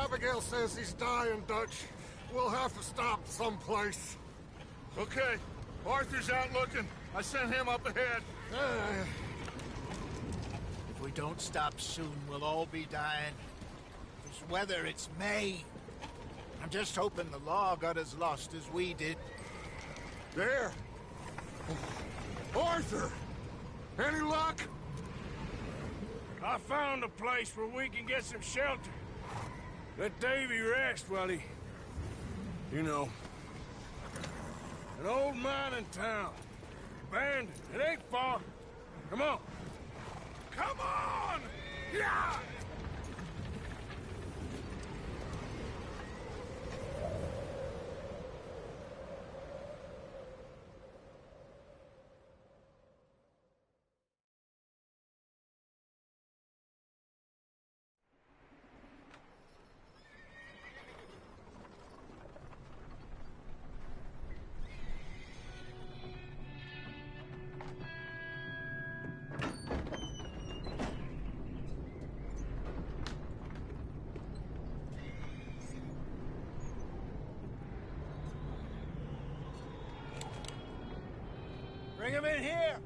Abigail says he's dying, Dutch. We'll have to stop someplace. Okay. Arthur's out looking. I sent him up ahead. If we don't stop soon, we'll all be dying. This weather, it's May. I'm just hoping the law got as lost as we did. There! Arthur! Any luck? I found a place where we can get some shelter. Let Davy rest while he... You know. An old mining town. Abandoned. It ain't far. Come on. Come on! Yeah! Bring him in here!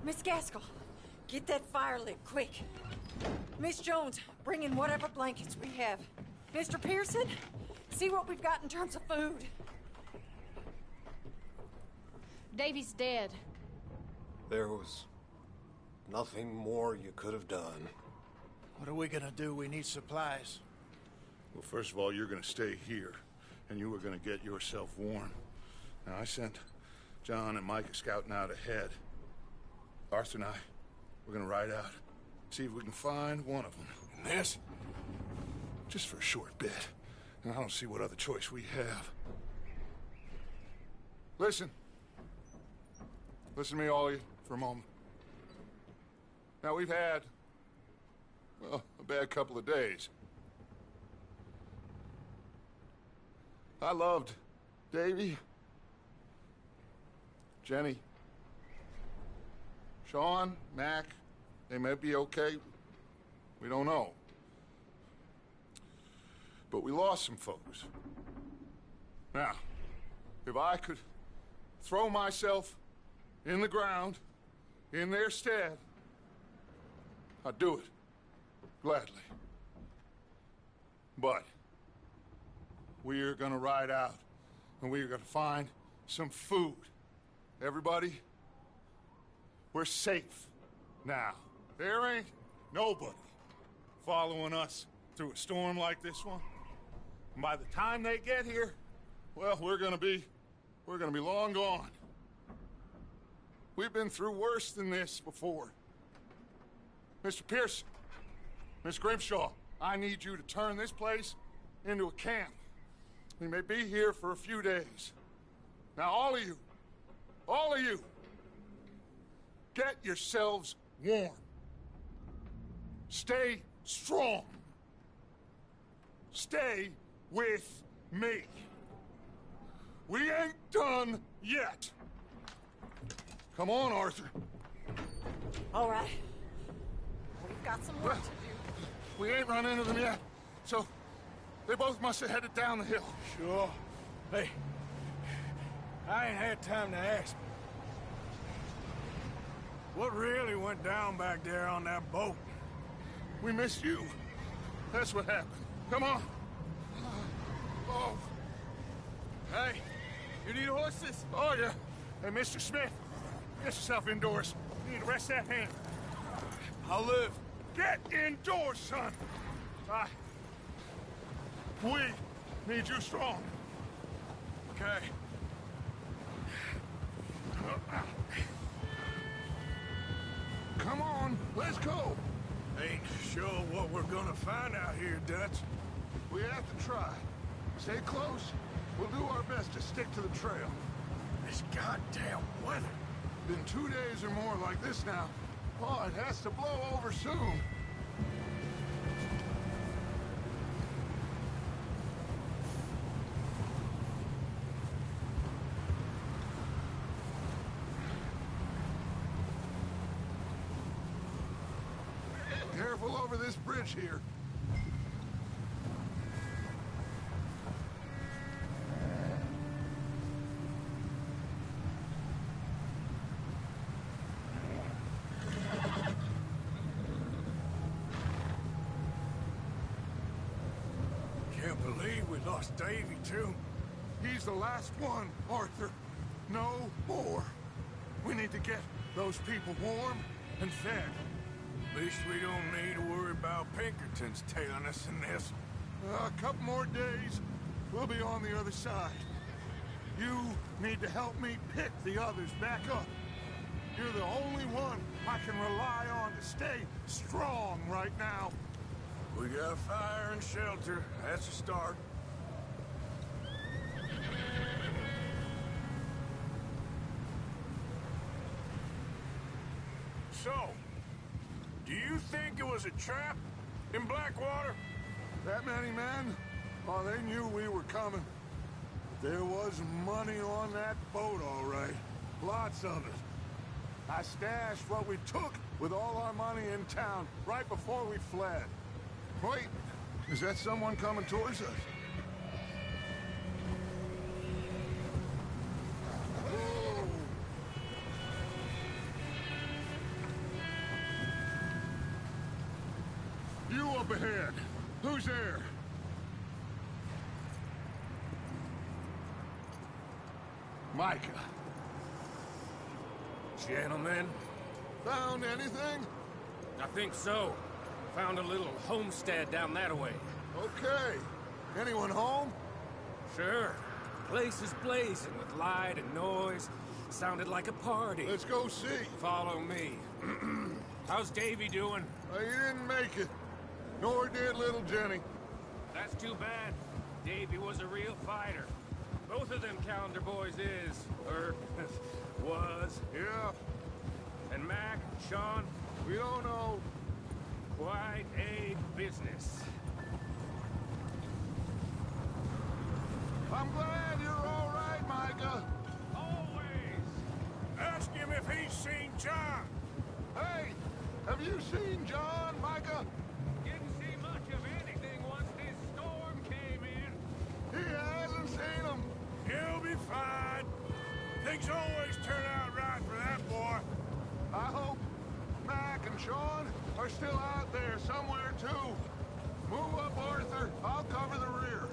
Miss Gaskell, get that fire lit, quick. Miss Jones, bring in whatever blankets we have. Mr. Pearson, see what we've got in terms of food. Davy's dead. There was nothing more you could have done. What are we gonna do? We need supplies. Well, first of all, you're gonna stay here, and you are gonna get yourself warm. Now, I sent John and Micah scouting out ahead. Arthur and I, we're gonna ride out, see if we can find one of them. And this, just for a short bit. And I don't see what other choice we have. Listen. Listen to me, all of you, for a moment. Now, we've had, well, a bad couple of days. I loved Davy, Jenny, Sean, Mac. They may be okay. We don't know. But we lost some folks. Now, if I could throw myself in the ground, in their stead, I'd do it, gladly. But we're gonna ride out, and we're gonna find some food. Everybody, we're safe now. There ain't nobody following us through a storm like this one. And by the time they get here, well, we're gonna be long gone. We've been through worse than this before. Mr. Pearson, Miss Grimshaw, I need you to turn this place into a camp. We may be here for a few days. Now, all of you, get yourselves warm. Stay strong. Stay with me. We ain't done yet. Come on, Arthur. All right. We've got some work to do. We ain't run into them yet, so they both must have headed down the hill. Sure. Hey, I ain't had time to ask. What really went down back there on that boat? We missed you. That's what happened. Come on. Oh. Hey, you need horses? Oh, yeah. Hey, Mr. Smith, get yourself indoors. You need to rest that hand. I'll live. Get indoors, son. We need you strong. Okay. Come on, let's go. Ain't sure what we're gonna find out here, Dutch. We have to try. Stay close. We'll do our best to stick to the trail. This goddamn weather. Been 2 days or more like this now. Oh, it has to blow over soon. Careful over this bridge here. Can't believe we lost Davy, too. He's the last one, Arthur. No more. We need to get those people warm and fed. At least we don't need to worry about Pinkertons tailing us in this. A couple more days, we'll be on the other side. You need to help me pick the others back up. You're the only one I can rely on to stay strong right now. We got fire and shelter. That's a start. So, do you think it was a trap in Blackwater? That many men? Oh, they knew we were coming. There was money on that boat, all right. Lots of it. I stashed what we took with all our money in town right before we fled. Wait, is that someone coming towards us? Whoa. You up ahead. Who's there? Micah. Gentlemen, Found anything? I think so. Found a little homestead down that way. Okay. Anyone home? Sure. Place is blazing with light and noise. Sounded like a party. Let's go see. Follow me. How's Davy doing? He didn't make it. Nor did little Jenny. That's too bad. Davy was a real fighter. Both of them calendar boys is, or was. Yeah, And Mac, Sean, we don't know. quite a business. I'm glad you're all right, Micah. Always. Ask him if he's seen John. Hey, have you seen John, Micah? Didn't see much of anything once this storm came in. He hasn't seen him. He'll be fine. Things always turn out right for that boy. I hope Mac and Sean are still out there somewhere, too. Move up, Arthur. I'll cover the rear.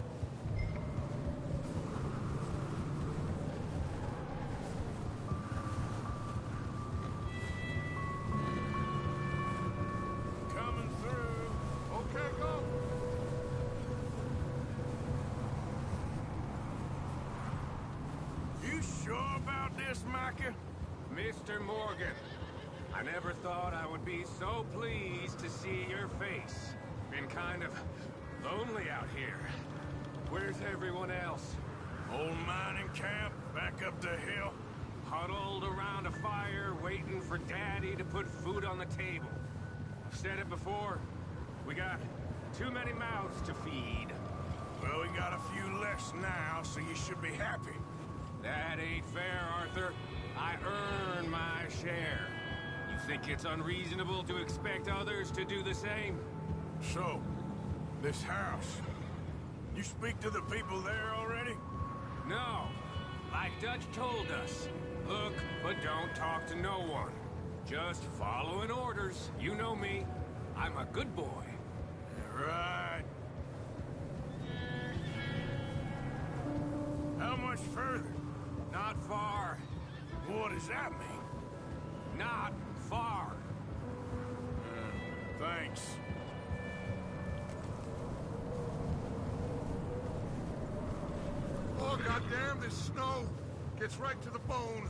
Coming through. Okay, go. You sure about this, Micah? Mr. Morgan, I never thought I would be so pleased to see your face. Been kind of lonely out here. Where's everyone else? Old mining camp, back up the hill. Huddled around a fire, waiting for Daddy to put food on the table. I've said it before, we got too many mouths to feed. Well, we got a few less now, so you should be happy. That ain't fair, Arthur. I earn my share. You think it's unreasonable to expect others to do the same? So, this house. You speak to the people there already? No. Like Dutch told us. Look, but don't talk to no one. Just following orders. You know me. I'm a good boy. Right. How much further? Not far. What does that mean? Not far. Thanks. Oh, goddamn, this snow gets right to the bone.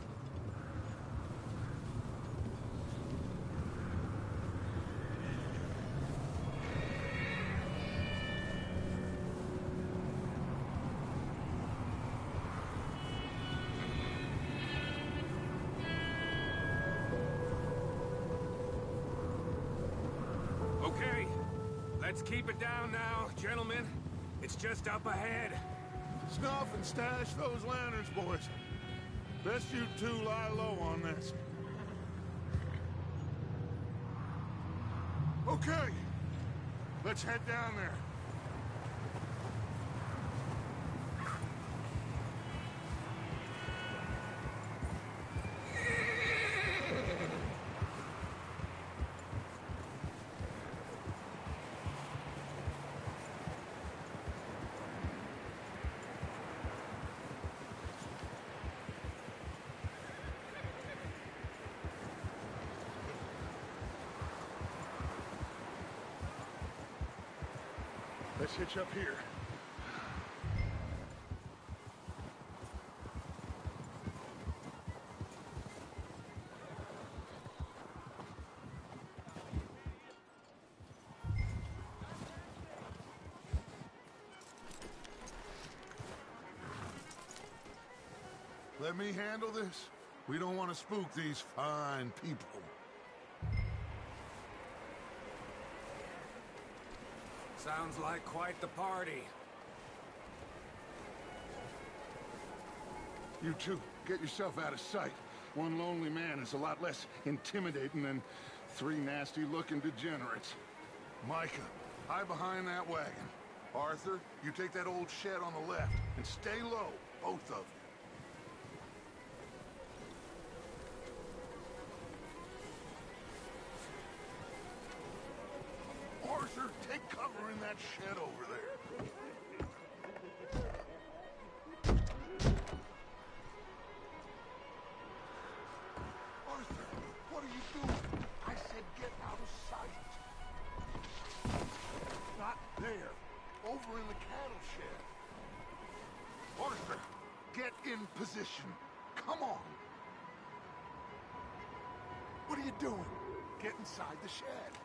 Okay, Let's keep it down now, gentlemen. It's just up ahead. Snuff and stash those lanterns, boys. Best you two lie low on this. Okay. Let's head down there. Let's hitch up here. Let me handle this. We don't want to spook these fine people. Sounds like quite the party. You two, get yourself out of sight. One lonely man is a lot less intimidating than three nasty-looking degenerates. Micah, hide behind that wagon. Arthur, you take that old shed on the left, and stay low, both of you. Arthur, take cover in that shed over there. Arthur, what are you doing? I said get out of sight. Not there. Over in the cattle shed. Arthur, get in position. Come on. What are you doing? Get inside the shed.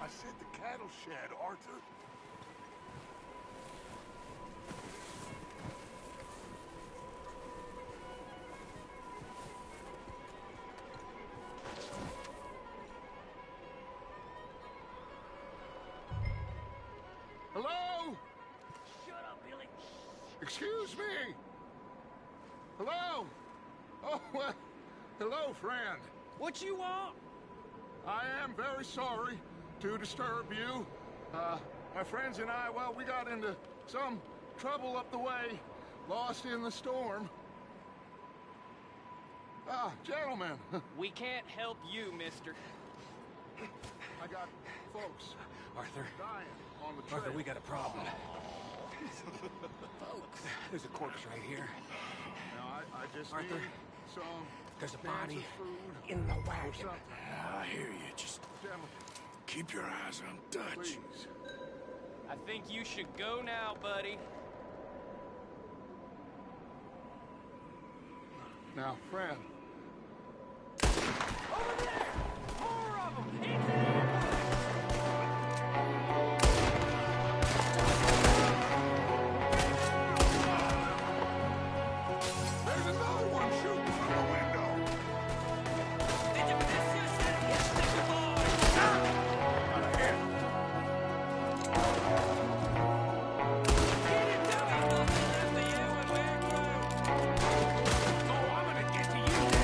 I said the cattle shed, Arthur. Hello? Shut up, Billy. Excuse me. Hello? Oh, well, hello, friend. What you want? I am very sorry to disturb you. My friends and I, well, we got into some trouble up the way, lost in the storm. Gentlemen, We can't help you, mister. I got folks Arthur, dying on the trail. Arthur, we got a problem. There's a corpse right here. Now, I just Arthur, need some There's a cans body of food in the or wagon. something. I hear you. Just Gentlemen, keep your eyes on Dutch. please. I think you should go now, buddy. Now, friend, Over there! More of them! Into the there's another one shooting from the window. Oh, I'm gonna get to you now.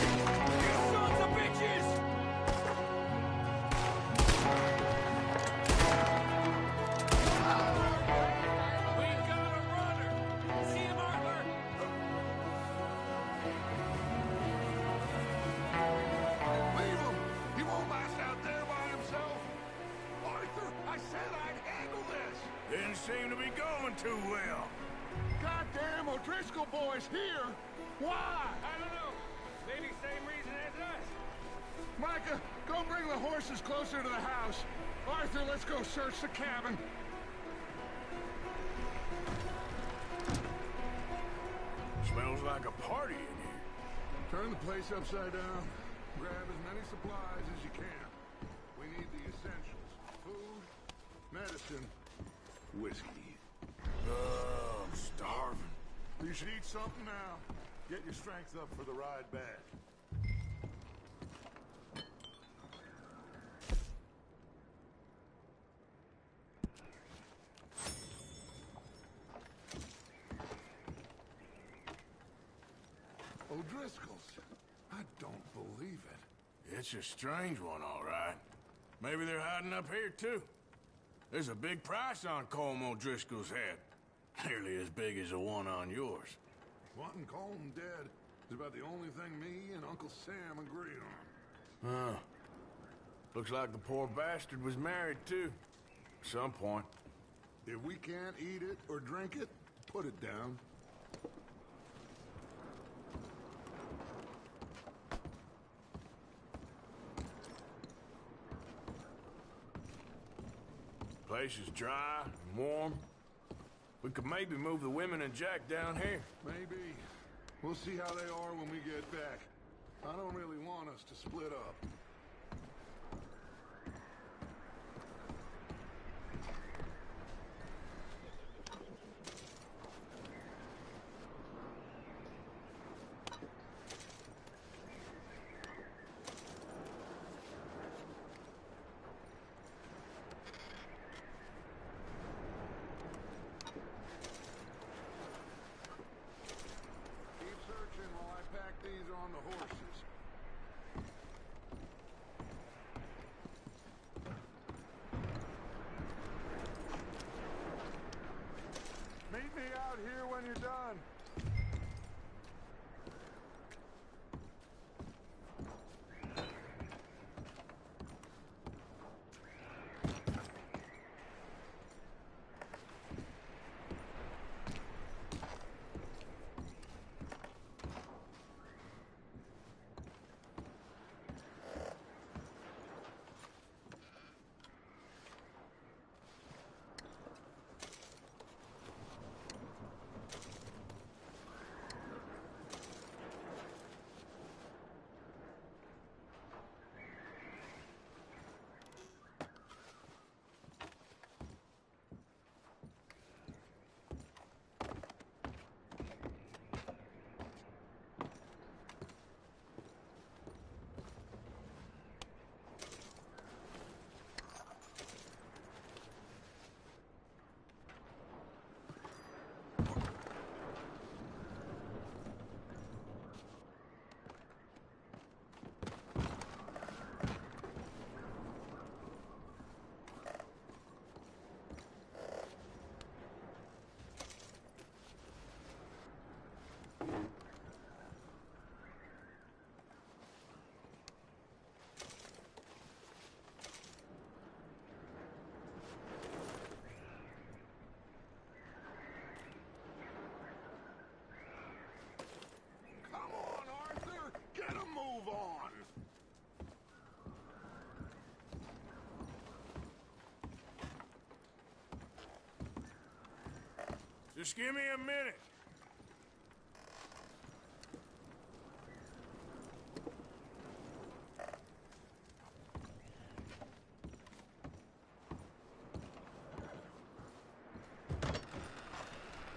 seem to be going too well. Goddamn O'Driscoll boys here! Why? I don't know. Maybe same reason as us. Micah, go bring the horses closer to the house. Arthur, let's go search the cabin. Smells like a party in here. Turn the place upside down. Grab as many supplies as you can. We need the essentials. Food, medicine, whiskey. Oh, I'm starving. You should eat something now. Get your strength up for the ride back. O'Driscoll's. I don't believe it. It's a strange one, all right. Maybe they're hiding up here, too. There's a big price on Colm O'Driscoll's head. Nearly as big as the one on yours. Wanting Colm dead is about the only thing me and Uncle Sam agree on. Huh. Looks like the poor bastard was married, too. At some point. If we can't eat it or drink it, put it down. Place is dry and warm. We could maybe move the women and Jack down here. Maybe. We'll see how they are when we get back. I don't really want us to split up. On the horses. Meet me out here when you're done. Just give me a minute.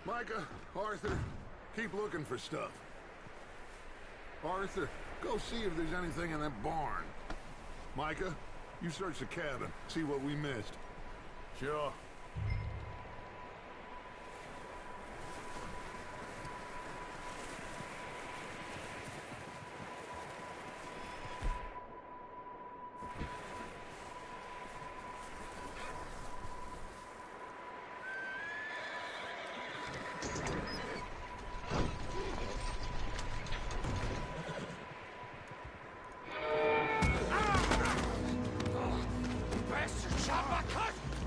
Micah, Arthur, keep looking for stuff. Arthur, go see if there's anything in that barn. Micah, you search the cabin, see what we missed. Sure.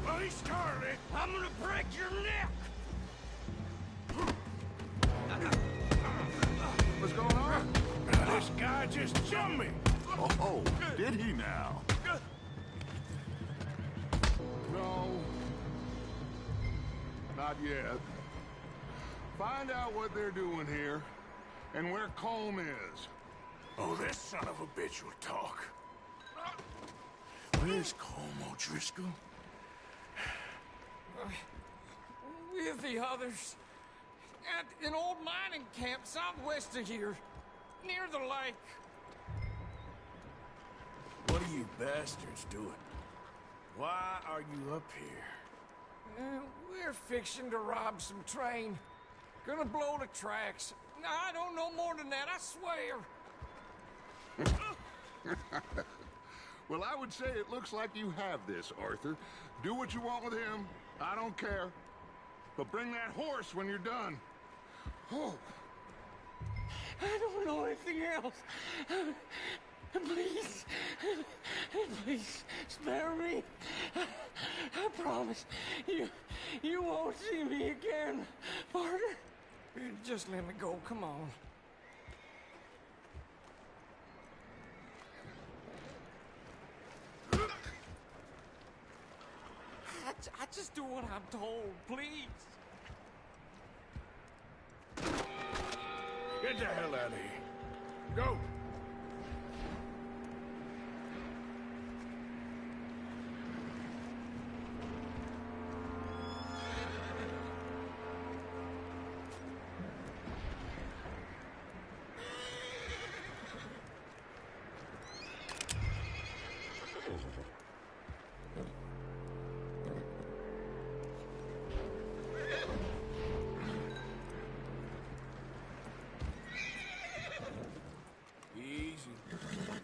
Bloody scarlet! guy just jumped me. Oh, did he now? No. Not yet. Find out what they're doing here, and where Colm is. Oh, this son of a bitch will talk. Where's Colm O'Driscoll? With the others. At an old mining camp southwest of here. Near the lake. What are you bastards doing? Why are you up here? We're fixing to rob some train. Gonna blow the tracks. I don't know more than that, I swear. Well, I would say it looks like you have this, Arthur. Do what you want with him. I don't care. But bring that horse when you're done. Oh. I don't know anything else. Please. Please, spare me. I promise you won't see me again, partner. Just let me go, come on. I just do what I'm told, please. Get the hell out of here. Go.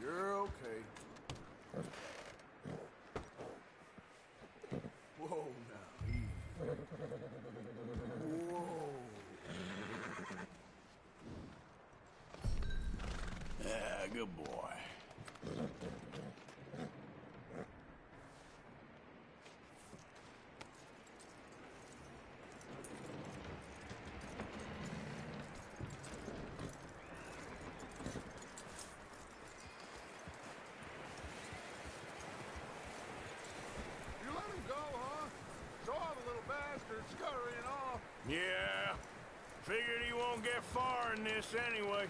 You're okay. Whoa, now, easy. Whoa. Yeah, good boy. Scurrying off. Yeah. Figured he won't get far in this anyway.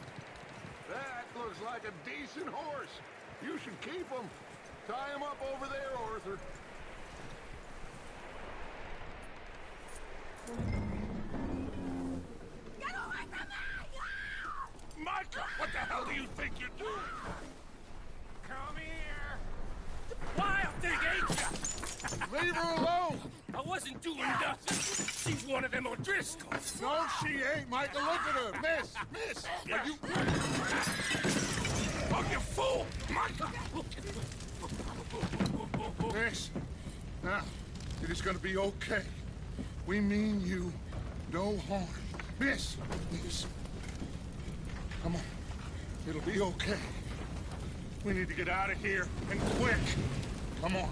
That looks like a decent horse. You should keep him. Tie him up over there, Arthur. Get away from me! Micah, what the hell do you think you're doing? Come here. Wild thing, ain't ya? Leave her alone. I wasn't doing nothing. She's one of them O'Driscolls. No, she ain't, Micah. Look at her. Miss, are you... Oh, you fool! Micah! Miss, now, it is gonna be okay. We mean you no harm. Miss, come on. It'll be okay. We need to get out of here, and quick. Come on.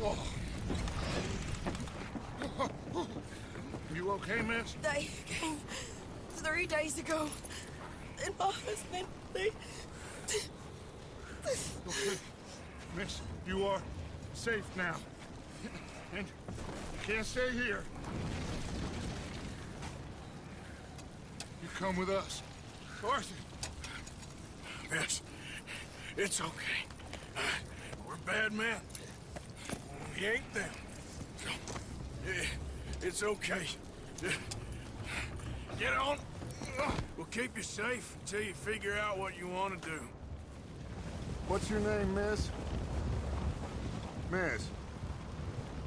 Oh. You okay, miss? They came 3 days ago. And my husband, they... Okay. Miss, you are safe now. And you can't stay here. You come with us. Arthur! Miss, it's okay. We're bad men. We ain't them. It's okay. Get on. We'll keep you safe until you figure out what you want to do. What's your name, miss? Miss?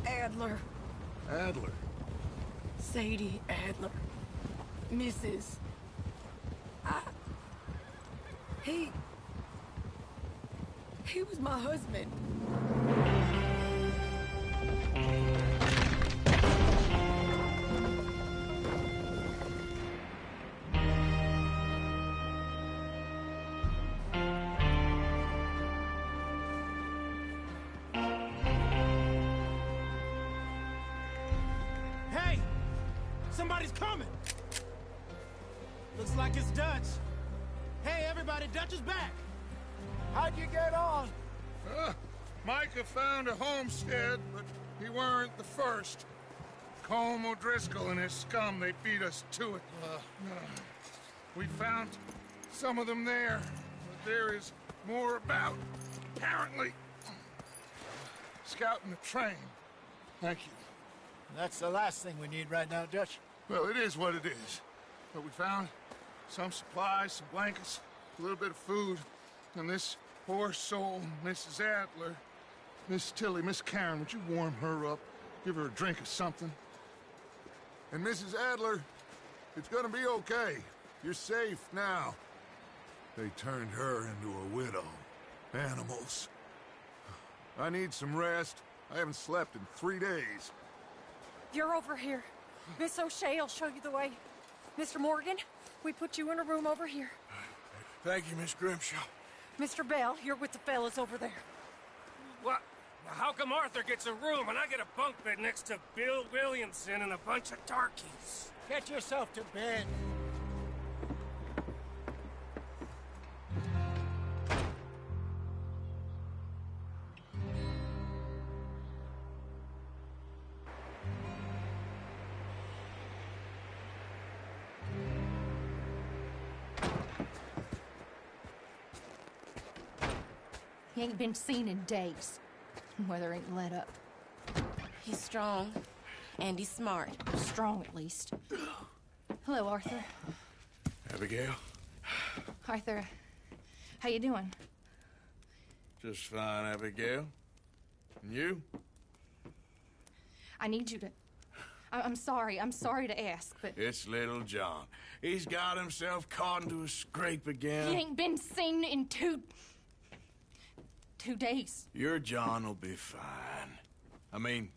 Adler. Adler. Sadie Adler. Mrs. He was my husband. Hey! Somebody's coming! Looks like it's Dutch. Hey, everybody, Dutch is back! How'd you get on? Micah found a homestead, but he weren't the first. Colm O'Driscoll and his scum, they beat us to it. We found some of them there, but there is more about, apparently. Scouting the train. Thank you. That's the last thing we need right now, Dutch. Well, it is what it is. But we found some supplies, some blankets, a little bit of food, and this poor soul, Mrs. Adler, Miss Tilly, Miss Karen, would you warm her up? Give her a drink or something? And Mrs. Adler, it's gonna be okay. You're safe now. They turned her into a widow. Animals. I need some rest. I haven't slept in 3 days. You're over here. Miss O'Shea will show you the way. Mr. Morgan, we put you in a room over here. Thank you, Miss Grimshaw. Mr. Bell, you're with the fellas over there. What? How come Arthur gets a room and I get a bunk bed next to Bill Williamson and a bunch of darkies? Get yourself to bed. He ain't been seen in days. Weather ain't let up. He's strong, and he's smart. Strong, at least. Hello, Arthur. Abigail? Arthur, how you doing? Just fine, Abigail. And you? I need you to... I'm sorry to ask, but... It's little John. He's got himself caught into a scrape again. He ain't been seen in two days. Your John will be fine. I mean,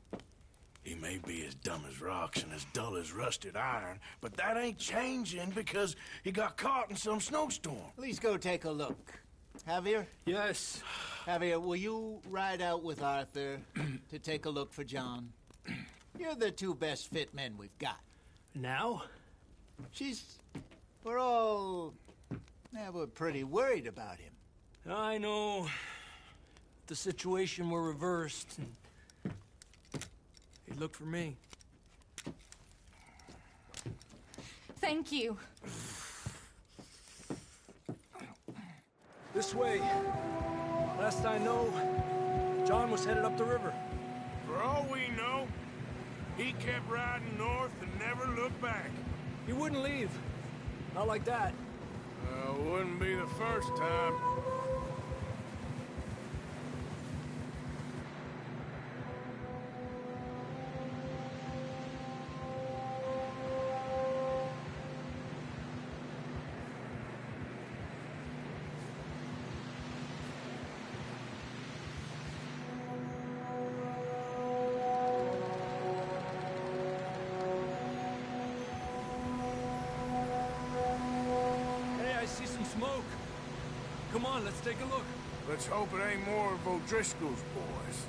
he may be as dumb as rocks and as dull as rusted iron, but that ain't changing because he got caught in some snowstorm. Please go take a look. Javier? Yes. Javier, will you ride out with Arthur to take a look for John? You're the two best fit men we've got. Now? We're all... we're pretty worried about him. I know. The situation were reversed, and he'd look for me. Thank you. This way. Last I know, John was headed up the river. For all we know, he kept riding north and never looked back. He wouldn't leave. Not like that. Wouldn't be the first time. Smoke. Come on, let's take a look. Let's hope it ain't more of O'Driscoll's boys.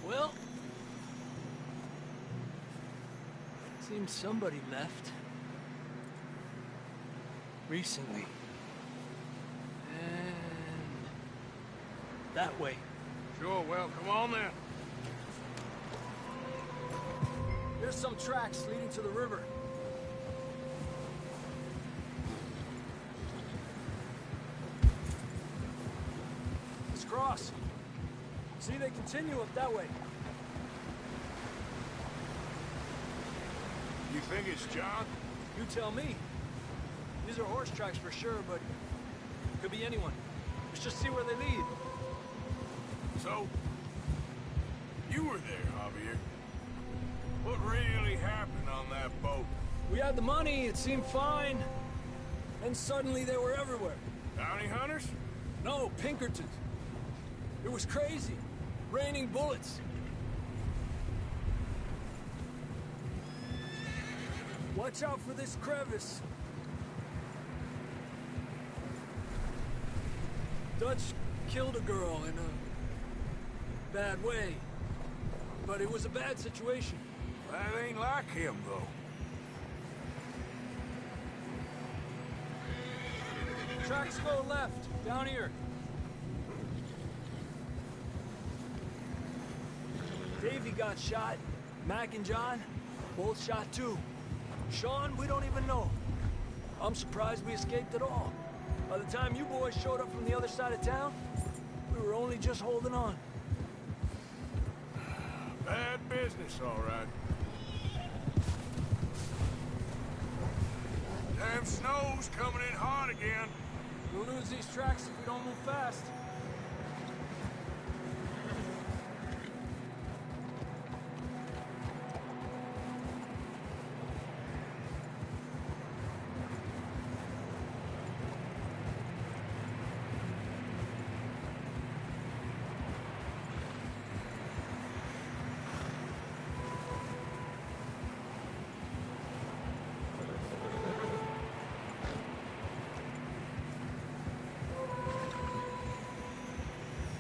Well... seems somebody left. Recently. And... that way. Sure, well, come on then. There's some tracks leading to the river. Cross. See, they continue up that way. You think it's John? You tell me. These are horse tracks for sure, but could be anyone. Let's just see where they lead. So, you were there, Javier. What really happened on that boat? We had the money, it seemed fine. And suddenly they were everywhere. Bounty hunters? No, Pinkertons. It was crazy. Raining bullets. Watch out for this crevice. Dutch killed a girl in a bad way. But it was a bad situation. That ain't like him, though. Tracks go left, down here. Davey got shot. Mac and John, both shot too. Sean, we don't even know. I'm surprised we escaped at all. By the time you boys showed up from the other side of town, we were only just holding on. Bad business, all right. Damn snow's coming in hard again. We'll lose these tracks if we don't move fast.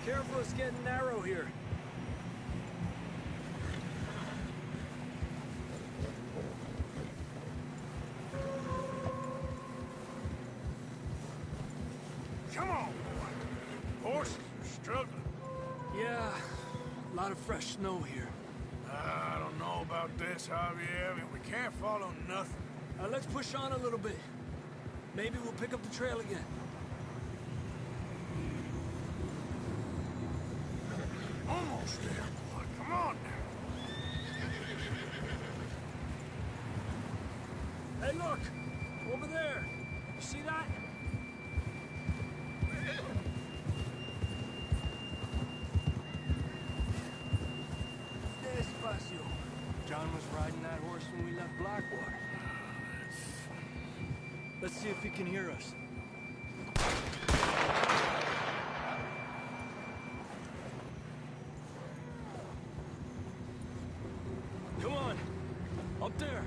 Careful, it's getting narrow here. Come on, boy. Horses are struggling. Yeah, a lot of fresh snow here. I don't know about this, Javier. I mean, we can't follow nothing. Let's push on a little bit. Maybe we'll pick up the trail again. Almost there, boy. Come on now. Hey, look! Over there! You see that? Despacio. John was riding that horse when we left Blackwater. Let's see if he can hear us. Come on! Up there!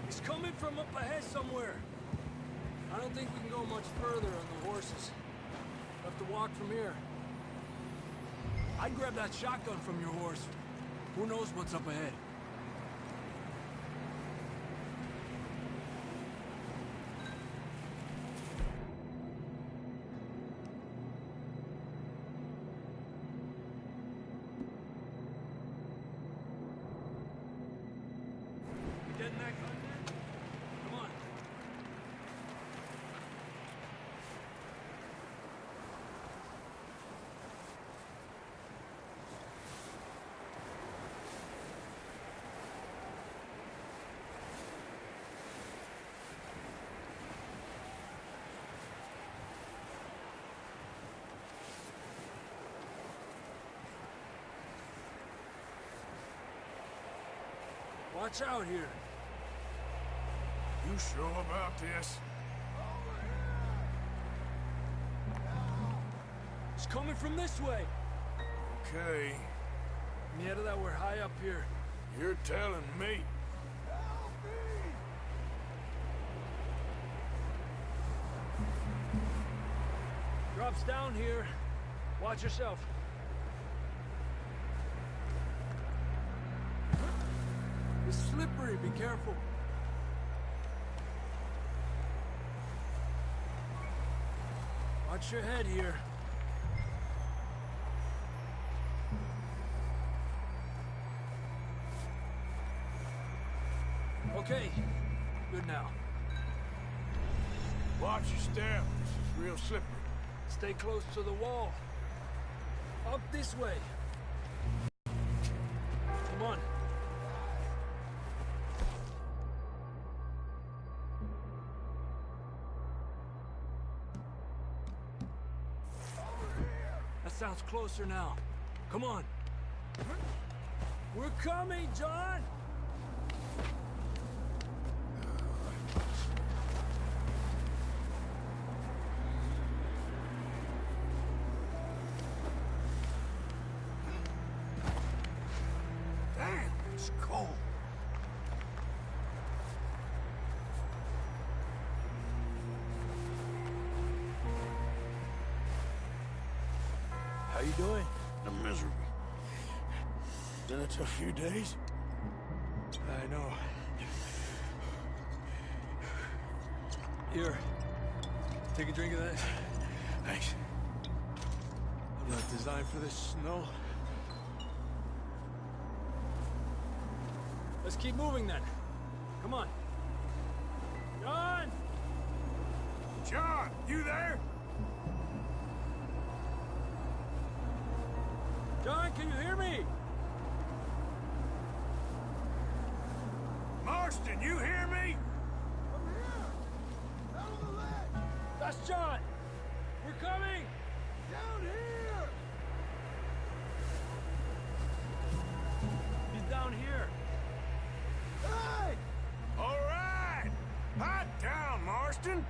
He's coming from up ahead somewhere. I don't think we can go much further on the horses. We'll have to walk from here. I'd grab that shotgun from your horse. Who knows what's up ahead? You getting that gun there? Come on. Watch out here. You sure about this? It's coming from this way. Okay. Mierda, we're high up here. You're telling me. Drops down here. Watch yourself. It's slippery, be careful. Watch your head here. Okay, good now. Watch your step. This is real slippery. Stay close to the wall. Up this way. Come on. That sounds closer now. Come on. We're coming, John! Damn, it's cold. How you doing? I'm miserable. Been a tough few days. I know. Here. Take a drink of that. Thanks. I'm not designed for this snow. Let's keep moving then. Come on. John! John, you there? John, can you hear me? Marston, you hear me? I'm here! Out on the ledge! That's John! We're coming! Down here! He's down here. Hey! All right! Hot down, Marston!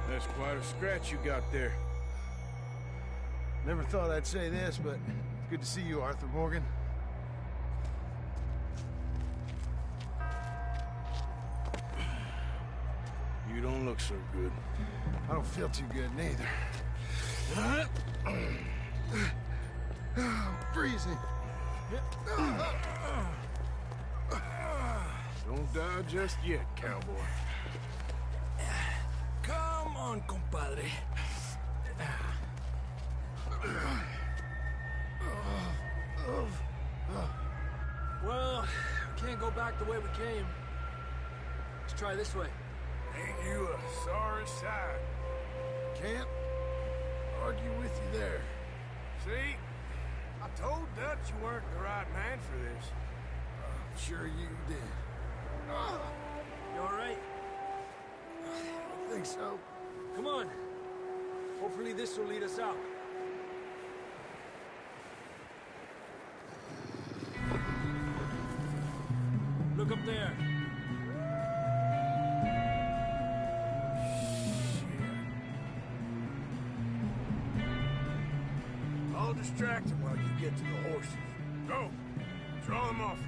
That's quite a scratch you got there. Never thought I'd say this, but it's good to see you, Arthur Morgan. You don't look so good. I don't feel too good, neither. Freezing. Don't die just yet, cowboy. Come on, compadre. Well, we can't go back the way we came. Let's try this way. Ain't you a sorry sight? Can't argue with you there. See? I told Dutch you weren't the right man for this. I'm sure you did. You all right? I think so. Come on. Hopefully this will lead us out. Look up there. I'll distract him while you get to the horses. Go! Draw them off.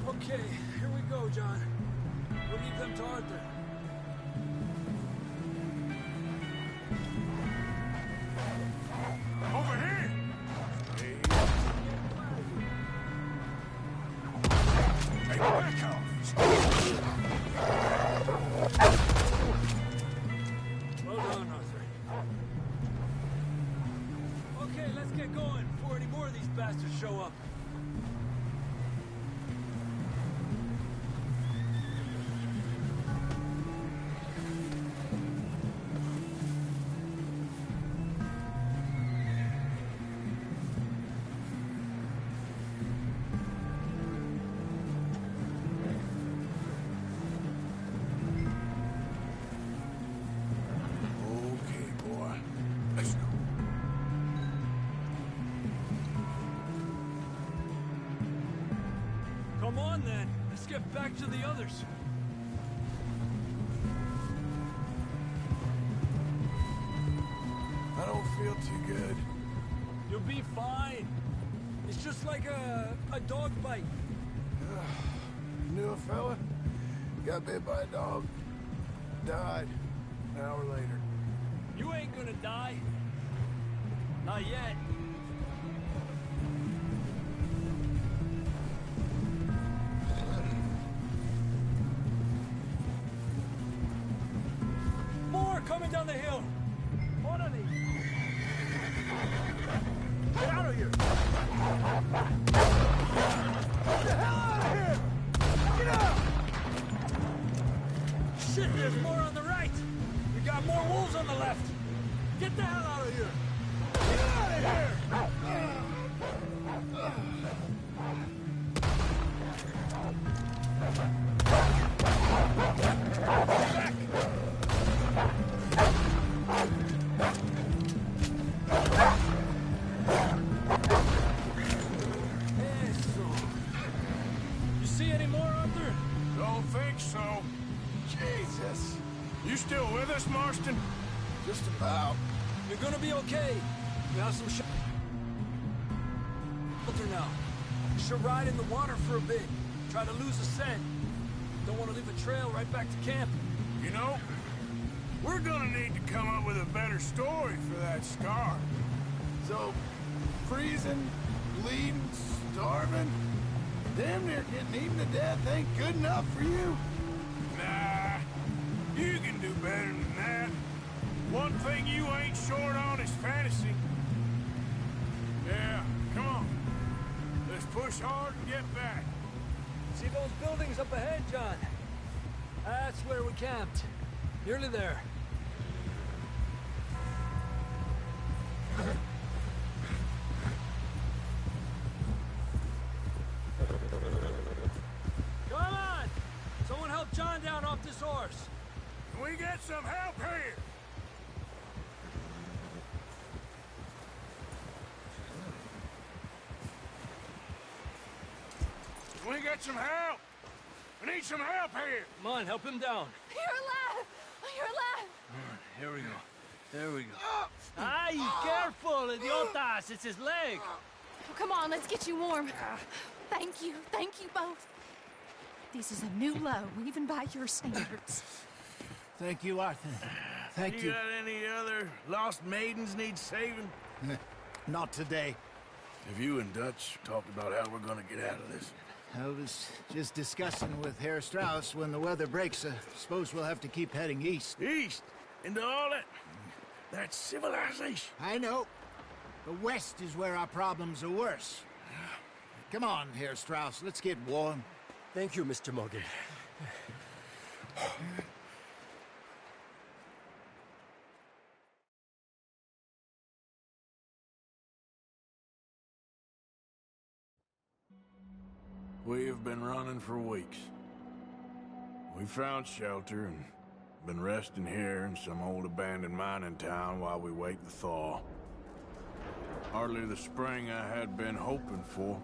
Okay, here we go, John. We'll leave them to Arthur. Over here! Take it back off! Well done, Arthur. Okay, let's get going before any more of these bastards show up. Okay, boy. Let's go. Come on, then. Let's get back to the others. I don't feel too good. You'll be fine. It's just like a dog bite. You knew a fella? Got bit by a dog. Died an hour later. You ain't gonna die. Not yet. More coming down the hill. Orderly. Get out of here. Get the hell out of here. Get out. Shit, there's more on the right. We got more wolves on the left. Get the hell out of here. Get out of here. You see any more, Arthur? Don't think so. Jesus. You still with us, Marston? Just about. You're gonna be okay. We have some shelter now. You should ride in the water for a bit. Try to lose a scent. Don't want to leave a trail right back to camp. You know, we're gonna need to come up with a better story for that scar. So, freezing, bleeding, starving, damn near getting eaten to death ain't good enough for you? Nah, you can do better than that. One thing you ain't short on is fantasy. Yeah, come on. Let's push hard and get back. See those buildings up ahead, John? That's where we camped. Nearly there. Come on! Someone help John down off this horse. Can we get some help here? Can we get some help? We need some help here. Come on, help him down. You're alive! You're alive! Here we go. There we go. Ay, careful, idiotas! It's his leg. Oh, come on, let's get you warm. Thank you both. This is a new low, even by your standards. Thank you, Arthur. Thank you. Got any other lost maidens need saving? Not today. Have you and Dutch talked about how we're gonna get out of this? I was just discussing with Herr Strauss when the weather breaks. Suppose we'll have to keep heading east. East? Into all that... That's civilization. I know. The west is where our problems are worse. Come on, Herr Strauss, let's get warm. Thank you, Mr. Morgan. We have been running for weeks. We found shelter and been resting here in some old abandoned mining town while we wait the thaw. Hardly the spring I had been hoping for.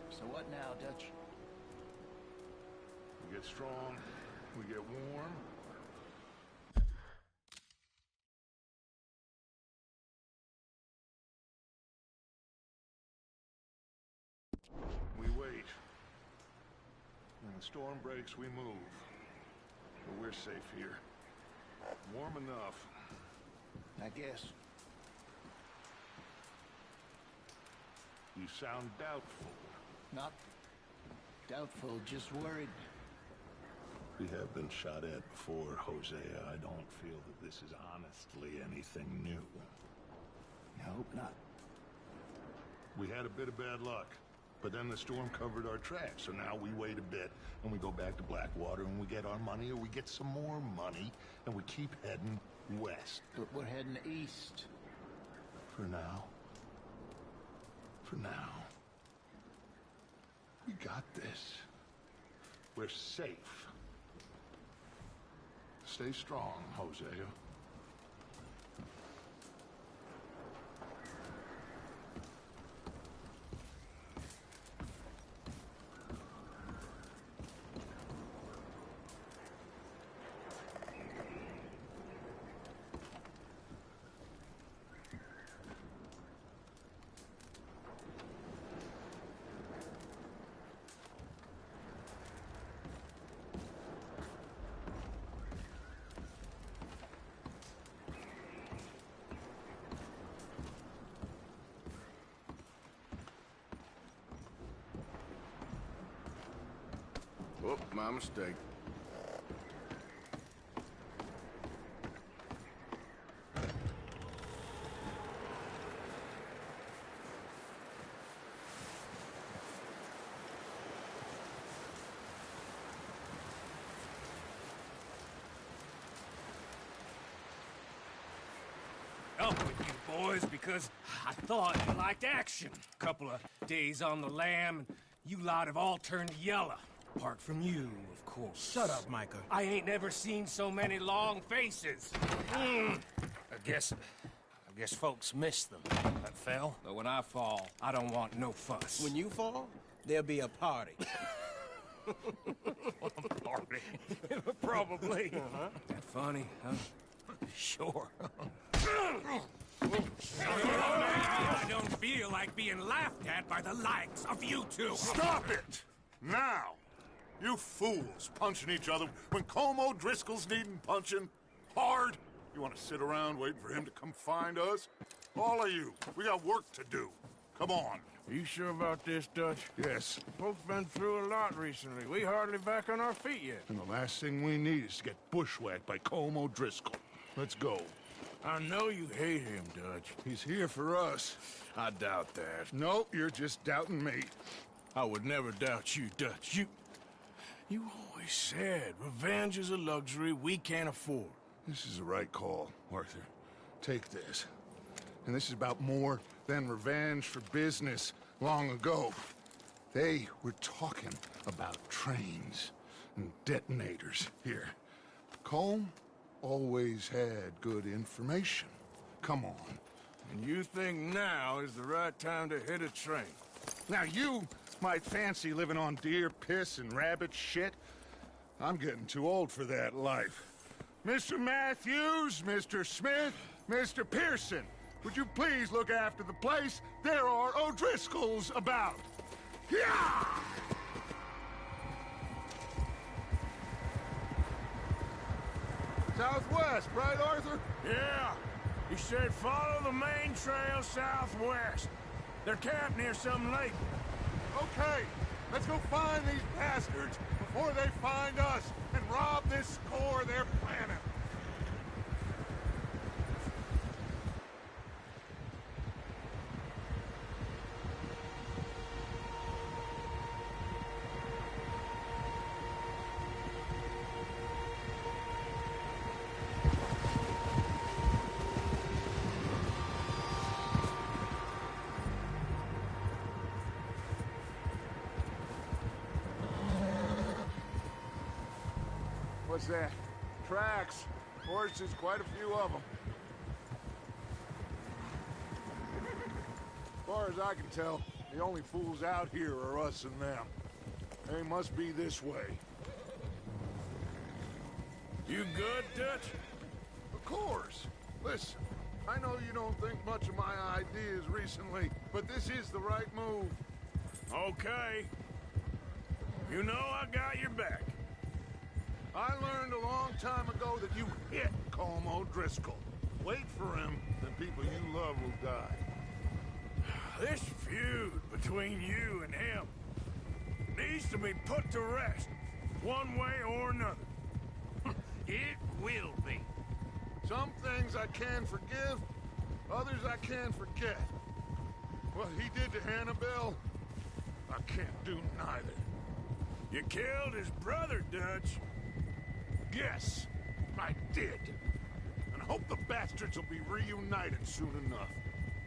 So what now, Dutch? We get strong, we get warm. We wait. When the storm breaks, we move. But we're safe here. Warm enough. I guess. You sound doubtful. Not doubtful, just worried. We have been shot at before, Hosea. I don't feel that this is honestly anything new. I hope not. We had a bit of bad luck, but then the storm covered our tracks, so now we wait a bit, and we go back to Blackwater, and we get our money, or we get some more money, and we keep heading west. But we're heading east. For now. For now. We got this. We're safe. Stay strong, Hosea. Oh, my mistake. Up with you boys because I thought you liked action. Couple of days on the lam, and you lot have all turned yellow. Apart from you, of course. Shut up, Micah. I ain't never seen so many long faces. I guess folks miss them. That fell. But when I fall, I don't want no fuss. When you fall, there'll be a party. Party? Probably. That funny, huh? Sure. I don't feel like being laughed at by the likes of you two. Stop it! Now! You fools punching each other when Colm O'Driscoll's needing punching hard. You want to sit around waiting for him to come find us? All of you, we got work to do. Come on. Are you sure about this, Dutch? Yes. Folks been through a lot recently. We hardly back on our feet yet. And the last thing we need is to get bushwhacked by Colm O'Driscoll. Let's go. I know you hate him, Dutch. He's here for us. I doubt that. No, you're just doubting me. I would never doubt you, Dutch. You always said revenge is a luxury we can't afford. This is the right call, Arthur. Take this. And this is about more than revenge for business long ago. They were talking about trains and detonators here. Colm always had good information. Come on. And you think now is the right time to hit a train? Now you might fancy living on deer piss and rabbit shit. I'm getting too old for that life. Mr. Matthews, Mr. Smith, Mr. Pearson, would you please look after the place? There are O'Driscolls about. Yeah! Southwest, right, Arthur? Yeah. He said follow the main trail southwest. They're camped near some lake. Okay, let's go find these bastards before they find us and rob this score they're planning. What's that? Tracks. Horses, quite a few of them. As far as I can tell, the only fools out here are us and them. They must be this way. You good, Dutch? Of course. Listen, I know you don't think much of my ideas recently, but this is the right move. Okay. You know I got your back. I learned a long time ago that you hit Colm O'Driscoll. Wait for him, and people you love will die. This feud between you and him needs to be put to rest, one way or another. It will be. Some things I can forgive, others I can forget. What he did to Annabelle, I can't do neither. You killed his brother, Dutch. Yes, I did. And I hope the bastards will be reunited soon enough.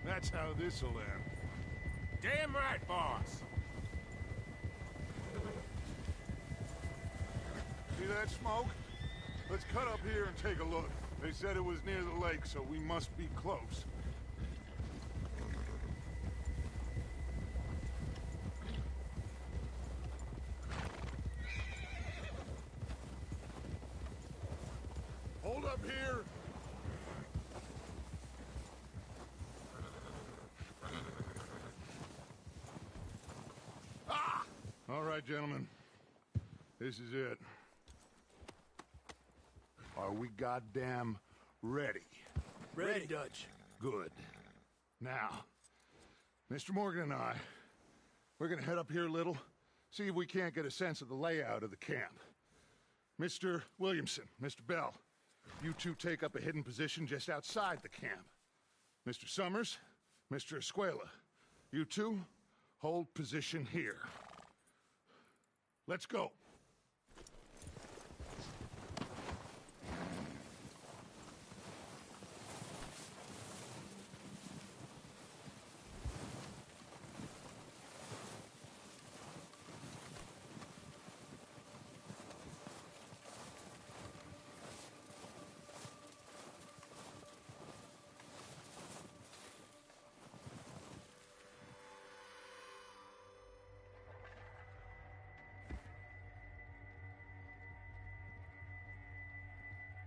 That's how this'll end. Damn right, boss. See that smoke? Let's cut up here and take a look. They said it was near the lake, so we must be close. Hold up here. Ah! All right, gentlemen. This is it. Are we goddamn ready? Ready, Dutch. Good. Now, Mr. Morgan and I, we're gonna head up here a little, see if we can't get a sense of the layout of the camp. Mr. Williamson, Mr. Bell, you two take up a hidden position just outside the camp. Mr. Summers, Mr. Escuela, you two hold position here. Let's go.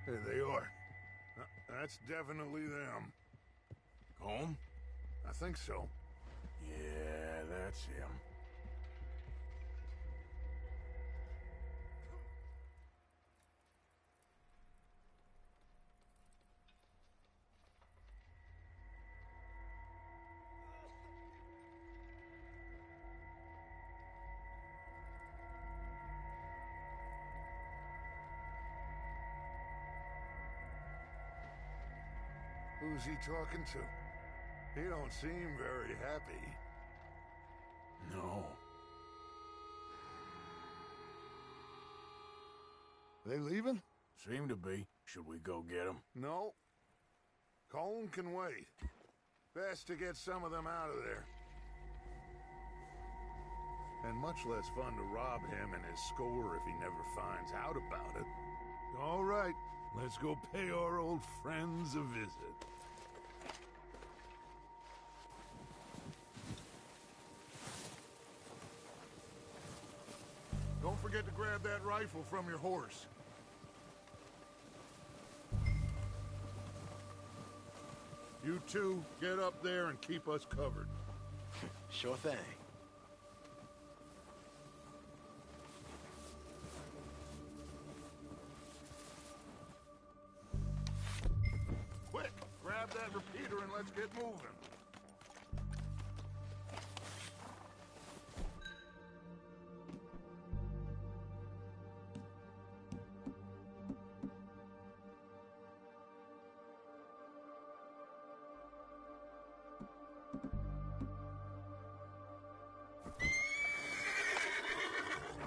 There they are. That's definitely them. Home? I think so. Yeah, that's him. Who's he talking to? He don't seem very happy. No. They leaving? Seem to be. Should we go get him? No. Colin can wait. Best to get some of them out of there. And much less fun to rob him and his score if he never finds out about it. All right, let's go pay our old friends a visit. Don't forget to grab that rifle from your horse. You two, get up there and keep us covered. Sure thing. Quick, grab that repeater and let's get moving.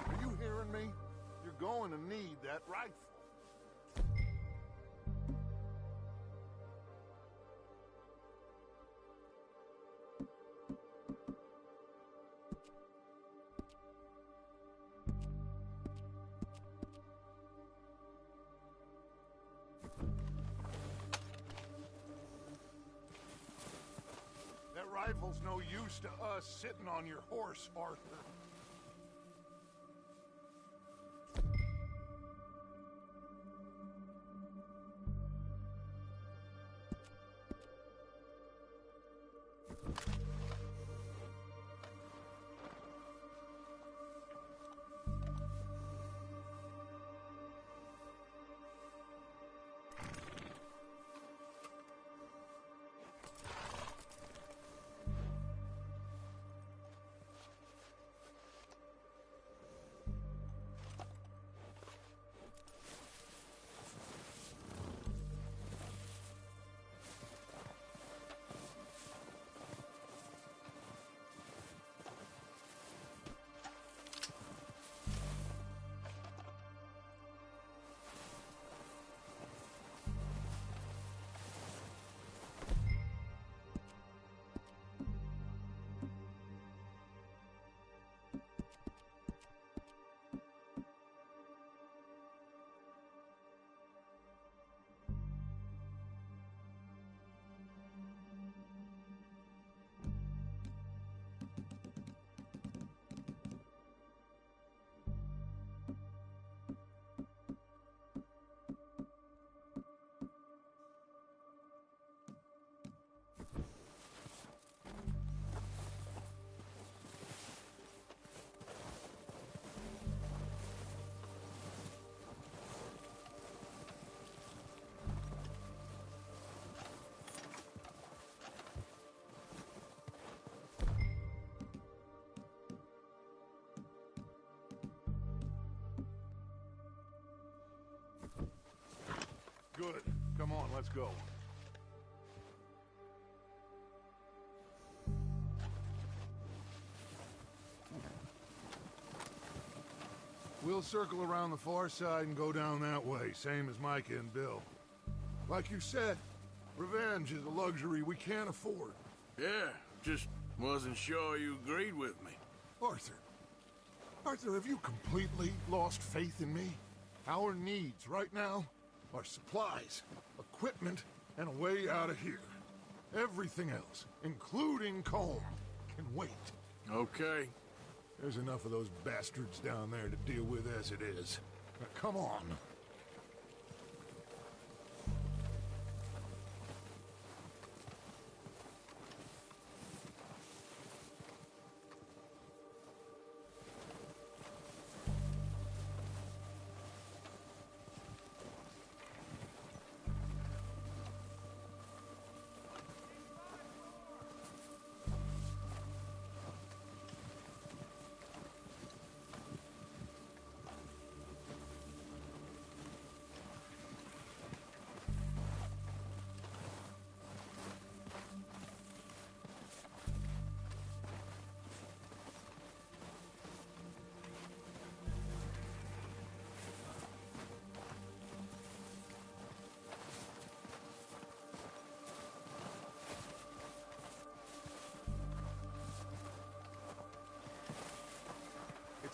Are you hearing me? You're going to need that rifle. That rifle's no use to us sitting on your horse, Arthur. Good. Come on, let's go. We'll circle around the far side and go down that way, same as Micah and Bill. Like you said, revenge is a luxury we can't afford. Yeah, just wasn't sure you agreed with me. Arthur, have you completely lost faith in me? Our needs right now are supplies, equipment, and a way out of here. Everything else, including Colm, can wait. Okay. There's enough of those bastards down there to deal with as it is. Now, come on.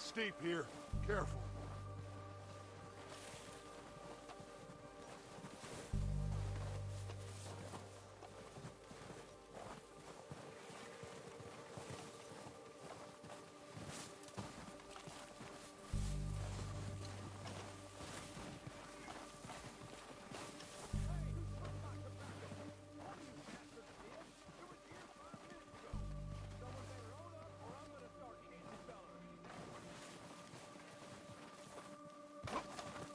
steep here. Careful.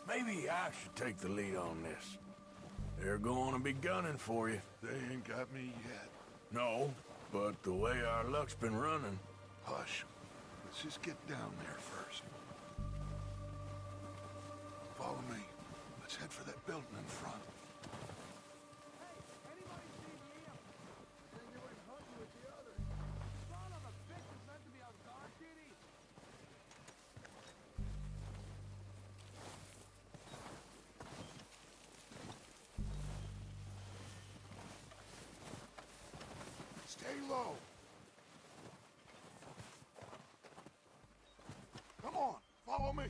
Maybe I should take the lead on this. They're going to be gunning for you. They ain't got me yet. No, but the way our luck's been running... Hush. Let's just get down there first. Follow me. Let's head for that building in front. Stay low. Come on, follow me.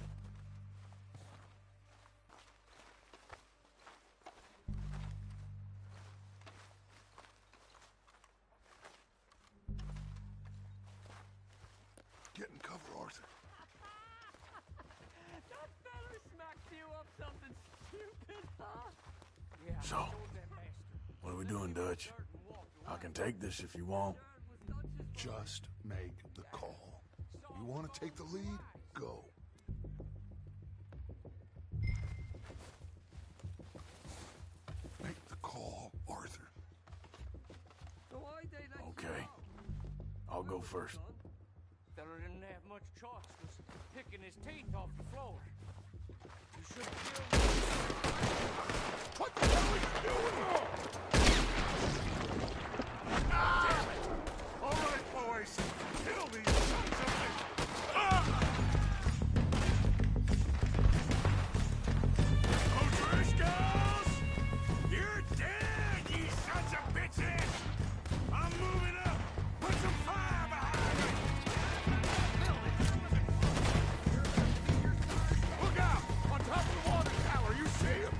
Get in cover, Arthur. That fella smacked you up something stupid, huh? So, what are we doing, Dutch? I can take this if you want. Just make the call. You want to take the lead? Go. Make the call, Arthur. Okay. I'll go first. Fella didn't have much choice, was picking his teeth off the floor. You should have killed him. What the hell are you doing? Damn it! All right, boys. Kill these sons of O'Driscolls! You're dead, you sons of bitches! I'm moving up! Put some fire behind me! Look out! On top of the water tower, you see him?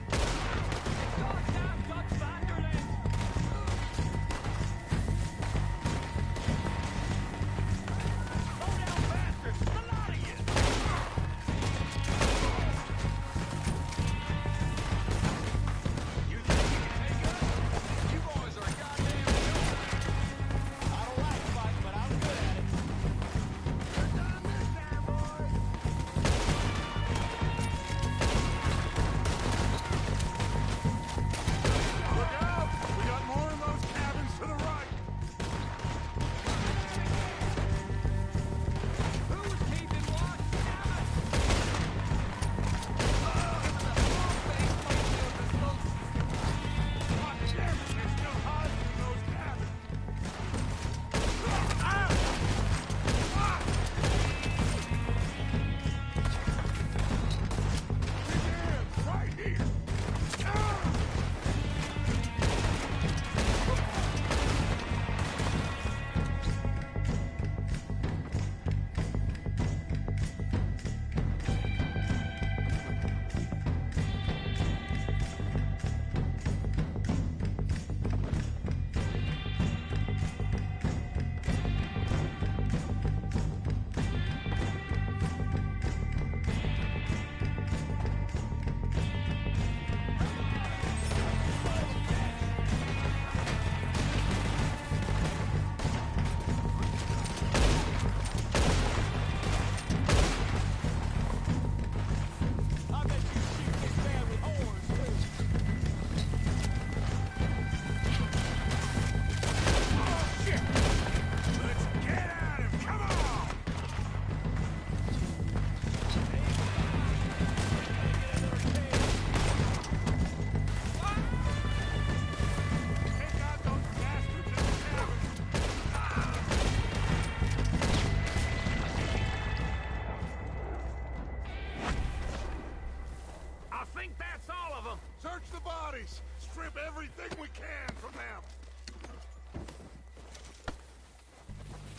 Search the bodies! Strip everything we can from them!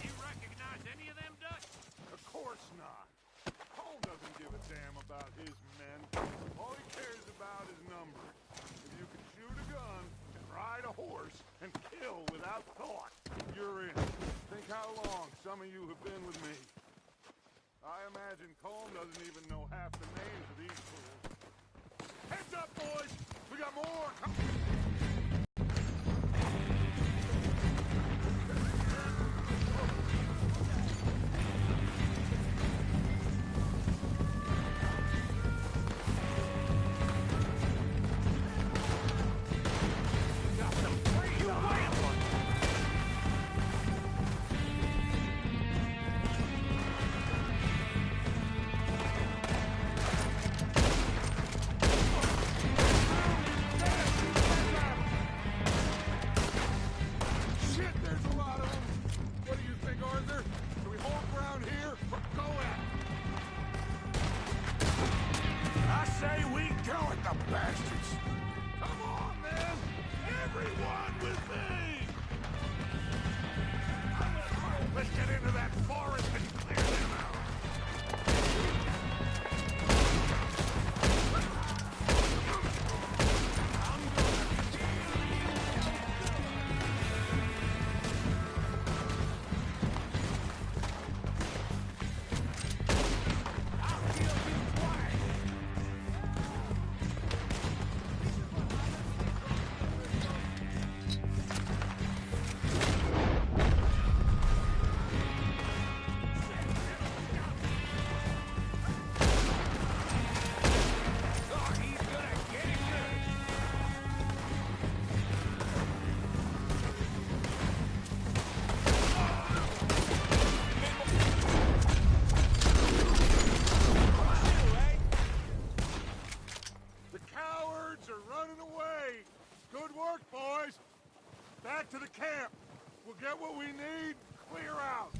You recognize any of them, Dutch? Of course not. about his men. All he cares about is numbers. If you can shoot a gun and ride a horse and kill without thought, you're in. Think how long some of you have been with me. I imagine Colm doesn't even know half the names of these fools. Heads up, boys! We got more! Come back to the camp. We'll get what we need, clear out.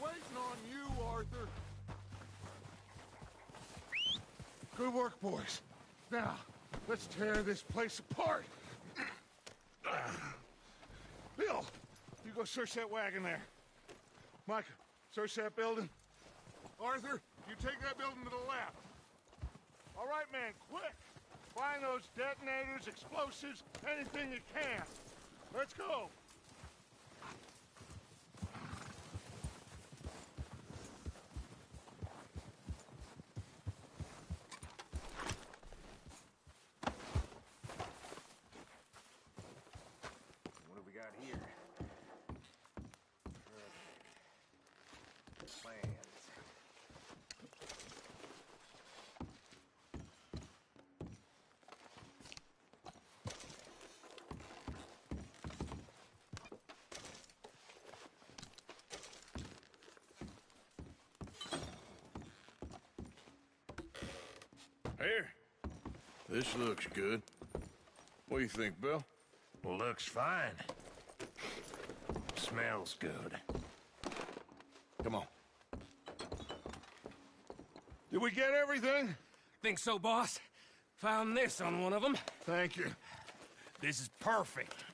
Waiting on you, Arthur. Good work, boys. Now, let's tear this place apart. Bill, you go search that wagon there. Micah, search that building. Arthur, you take that building to the left. All right, man, quick. Find those detonators, explosives, anything you can. Let's go. Here. This looks good. What do you think, Bill? Looks fine. Smells good. Come on. Did we get everything? Think so, boss? Found this on one of them. Thank you. This is perfect.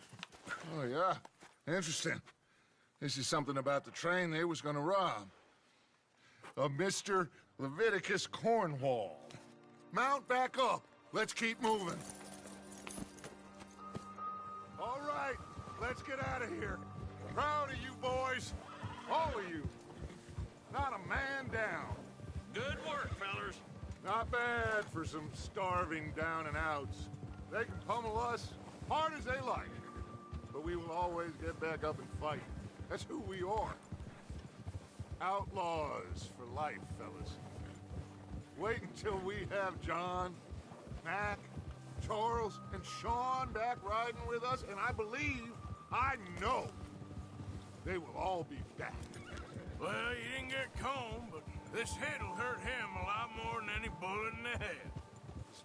Oh, yeah? Interesting. This is something about the train they was gonna rob. Of Mr. Leviticus Cornwall. Mount back up. Let's keep moving. All right, let's get out of here. Proud of you boys. All of you. Not a man down. Good work, fellers. Not bad for some starving down and outs. They can pummel us hard as they like. But we will always get back up and fight. That's who we are. Outlaws for life, fellas. Wait until we have John, Mac, Charles, and Sean back riding with us, and I believe, I know, they will all be back. Well, you didn't get Colm, but this hit'll hurt him a lot more than any bullet in the head.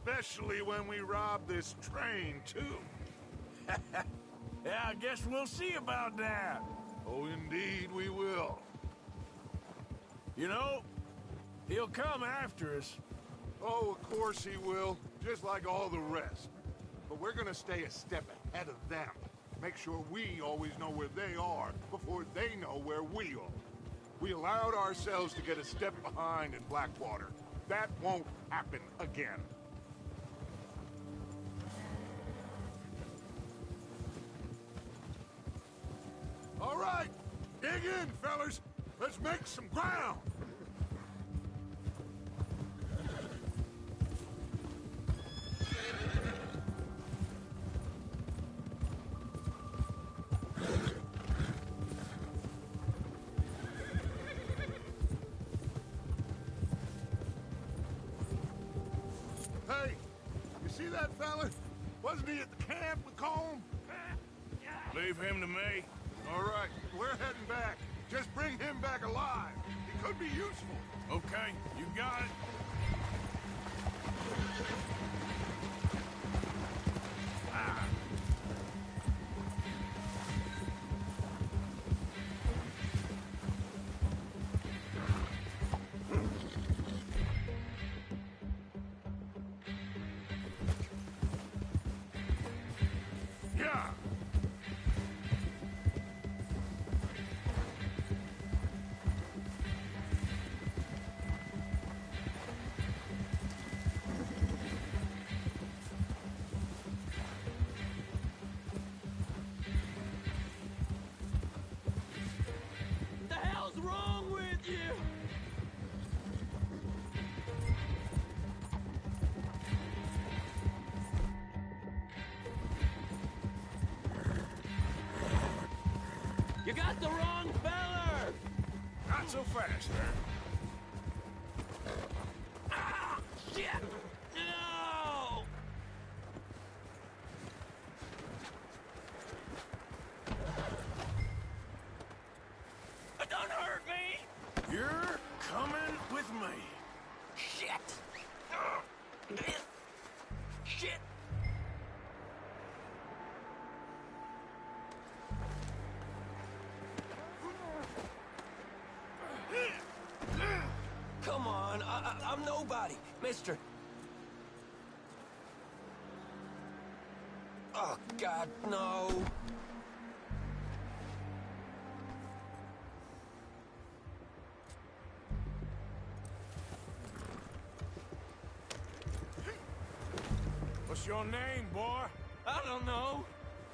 Especially when we rob this train, too. Yeah, I guess we'll see about that. Oh, indeed we will. You know, he'll come after us. Oh, of course he will, just like all the rest. But we're gonna stay a step ahead of them. Make sure we always know where they are before they know where we are. We allowed ourselves to get a step behind in Blackwater. That won't happen again. All right, dig in, fellas. Let's make some ground. Hey, you see that fella? Wasn't he at the camp with Colm? Leave him to me. All right, we're heading back. Just bring him back alive. He could be useful. Okay, you got it. Ah. Yeah. The hell's wrong with you? You got the wrong feller! Not so fast, sir. Ah! Shit! No! Don't hurt me! You're coming with me. Shit! Shit! Come on, I'm nobody, mister. Oh, God, no. What's your name, boy? I don't know.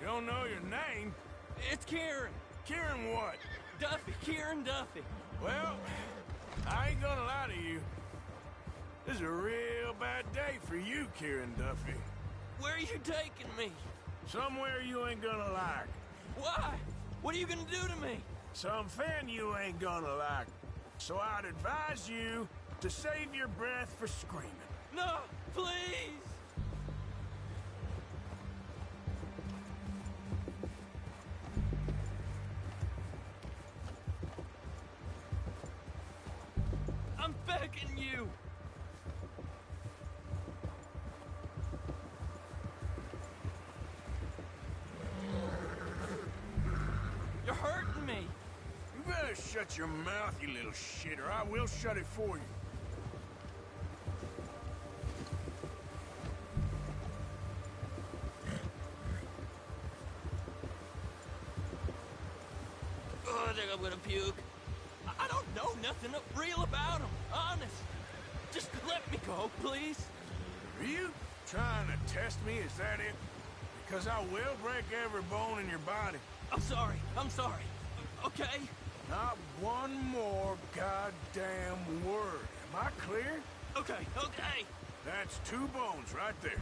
You don't know your name? It's Kieran. Kieran what? Duffy, Kieran Duffy. Well, I ain't gonna lie to you. This is a real bad day for you, Kieran Duffy. Where are you taking me? Somewhere you ain't gonna like. Why? What are you gonna do to me? Something you ain't gonna like. So I'd advise you to save your breath for screaming. No, please! I'm begging you! You're hurting me! You better shut your mouth, you little shit, or I will shut it for you. Oh, I think I'm gonna puke. I don't know nothing real about him, honest. Just let me go, please. Are you trying to test me? Is that it? Because I will break every bone in your body. I'm sorry, okay? Not one more goddamn word. Am I clear? Okay. That's 2 bones right there.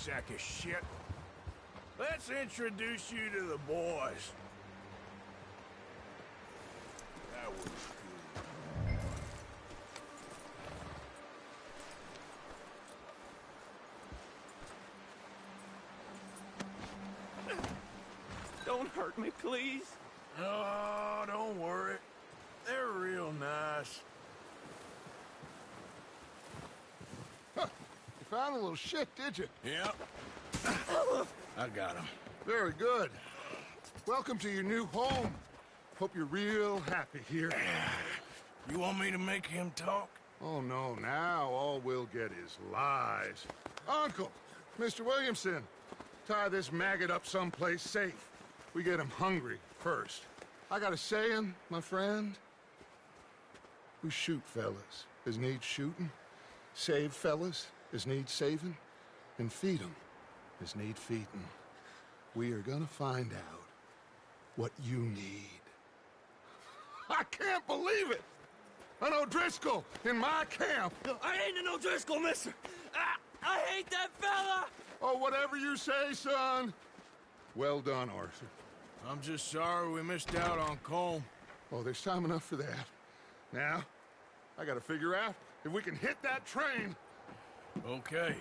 sack of shit. Let's introduce you to the boys. That was good. Don't hurt me, please. Oh, don't worry. They're real nice. Huh. You found a little shit, did you? Yep. I got him. Very good. Welcome to your new home. Hope you're real happy here. You want me to make him talk? Oh, no, now all we'll get is lies. Uncle, Mr. Williamson, tie this maggot up someplace safe. We get him hungry first. I got a saying, my friend. We shoot fellas as need shooting, save fellas as need saving, and feed 'em as need feeding. We are gonna find out what you need. I can't believe it! An O'Driscoll in my camp! I ain't an O'Driscoll, mister! I hate that fella! Oh, whatever you say, son. Well done, Arthur. I'm just sorry we missed out on Colm. Oh, there's time enough for that. Now, I gotta figure out if we can hit that train. Okay.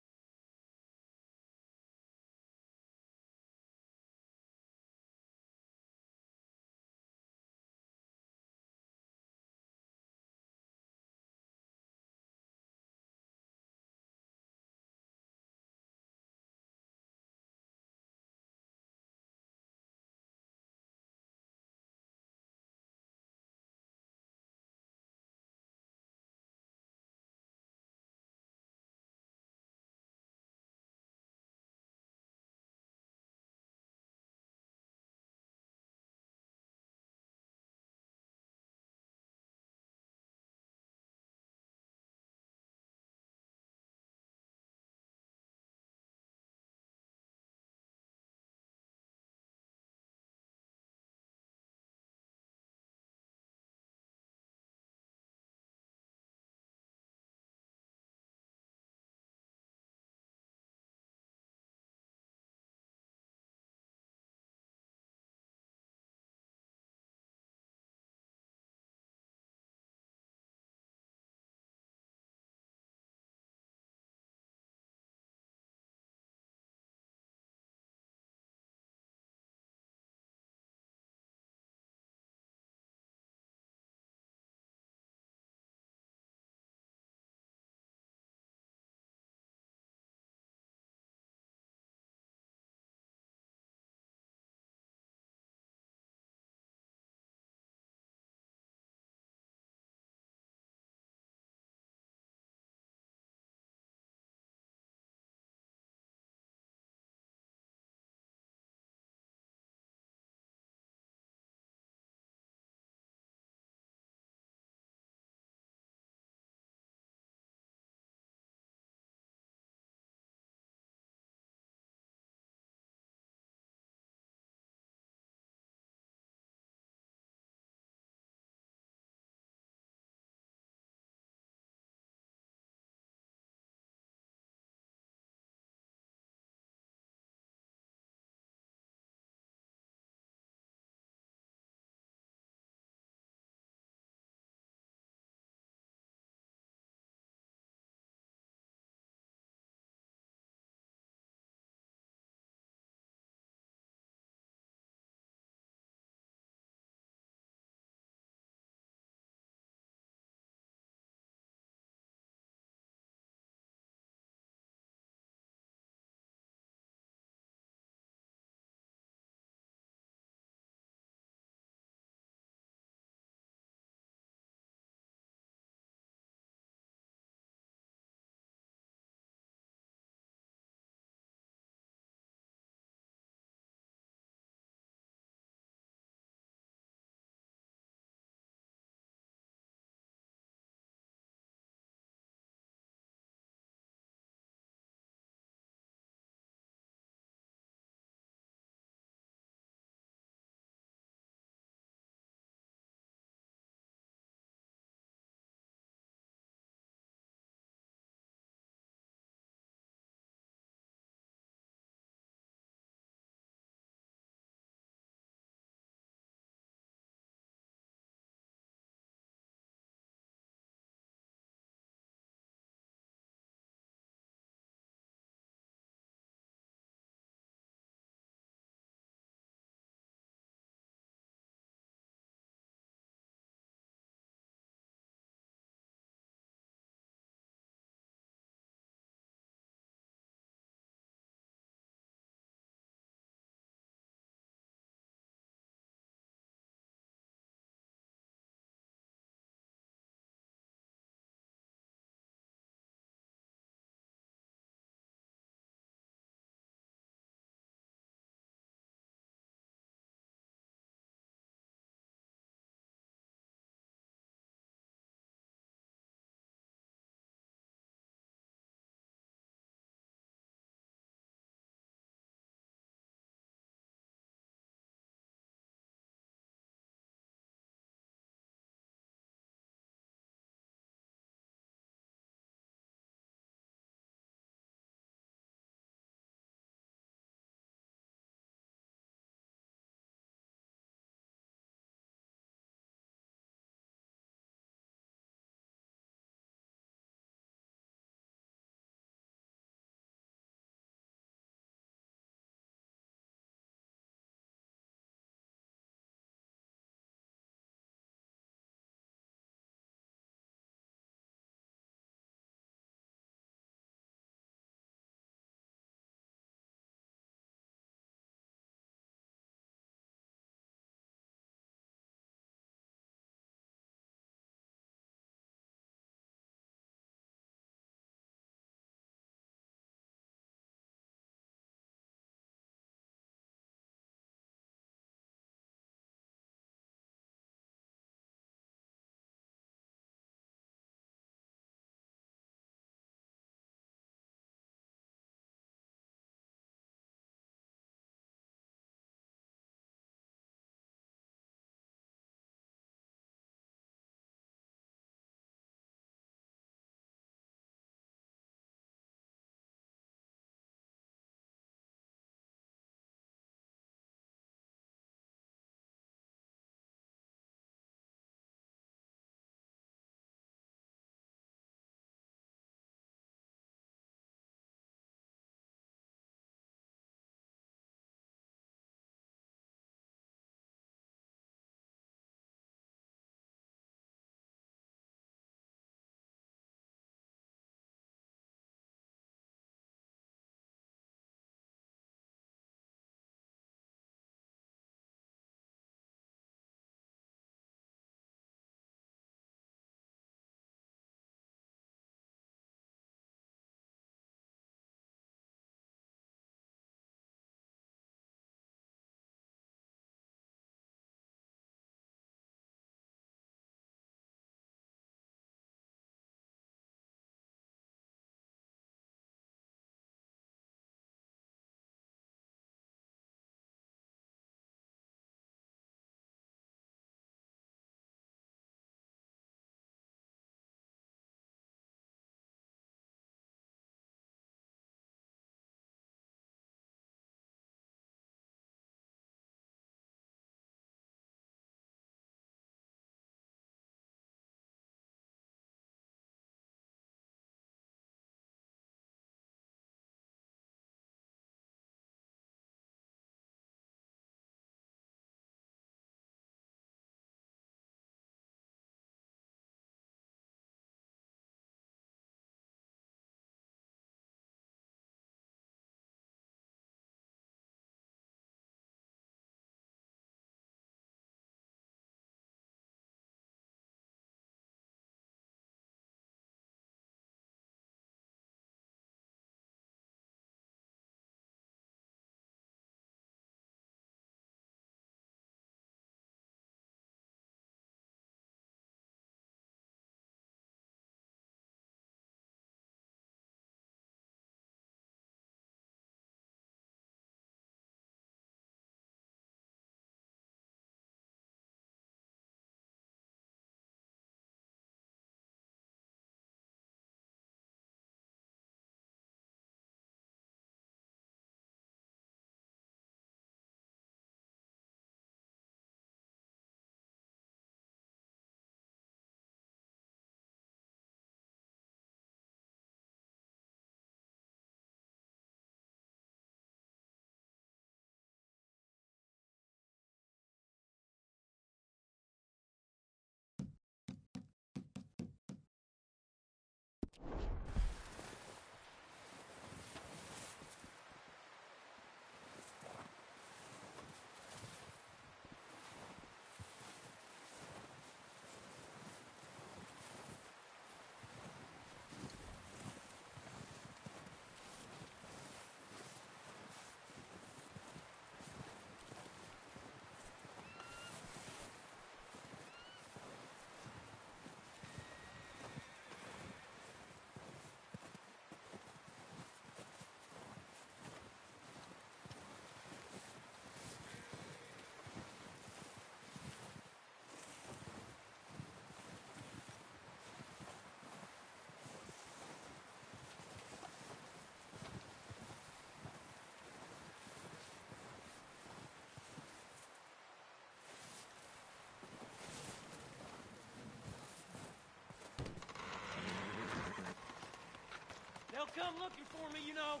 come looking for me, you know.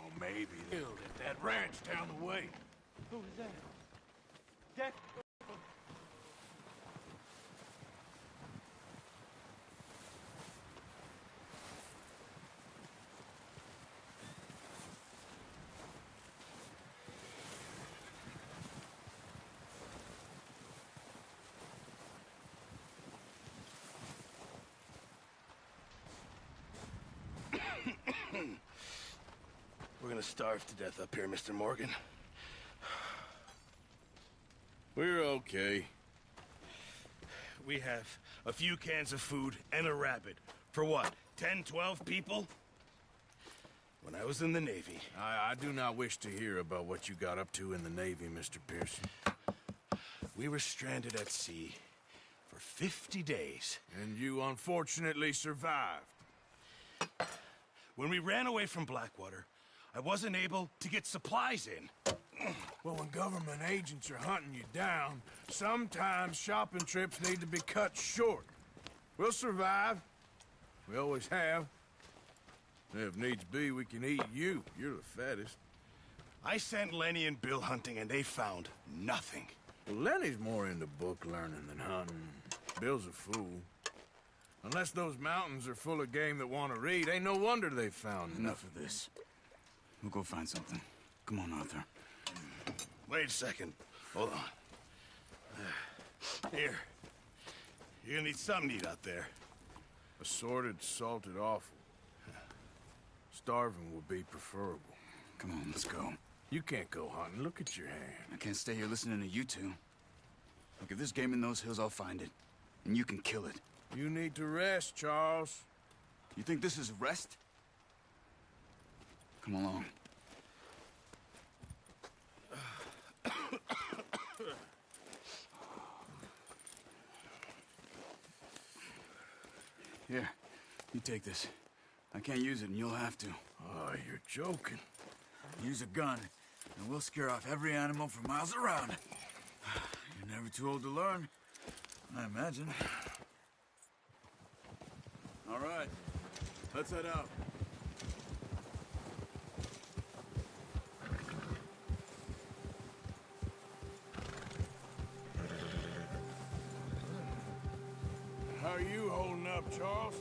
Or maybe they'll at that ranch down the way. Who is that? Deck. We're gonna starve to death up here, Mr. Morgan. We're okay. We have a few cans of food and a rabbit. For what, 10, 12 people? When I was in the Navy... I do not wish to hear about what you got up to in the Navy, Mr. Pearson. We were stranded at sea for 50 days. And you unfortunately survived. When we ran away from Blackwater, I wasn't able to get supplies in. Well, when government agents are hunting you down, sometimes shopping trips need to be cut short. We'll survive. We always have. If needs be, we can eat you. You're the fattest. I sent Lenny and Bill hunting, and they found nothing. Well, Lenny's more into book learning than hunting. Bill's a fool. Unless those mountains are full of game that want to read, ain't no wonder they found Enough of this. We'll go find something. Come on, Arthur. Wait a second. Hold on. Here. You're gonna need something to eat out there. Assorted, salted offal. Starving would be preferable. Come on, let's go. You can't go hunting. Look at your hand. I can't stay here listening to you two. Look, if there's game in those hills, I'll find it. And you can kill it. You need to rest, Charles. You think this is rest? Come along. Here, you take this. I can't use it, and you'll have to. Oh, you're joking. Use a gun, and we'll scare off every animal for miles around. You're never too old to learn, I imagine. All right, let's head out. How are you holding up, Charles?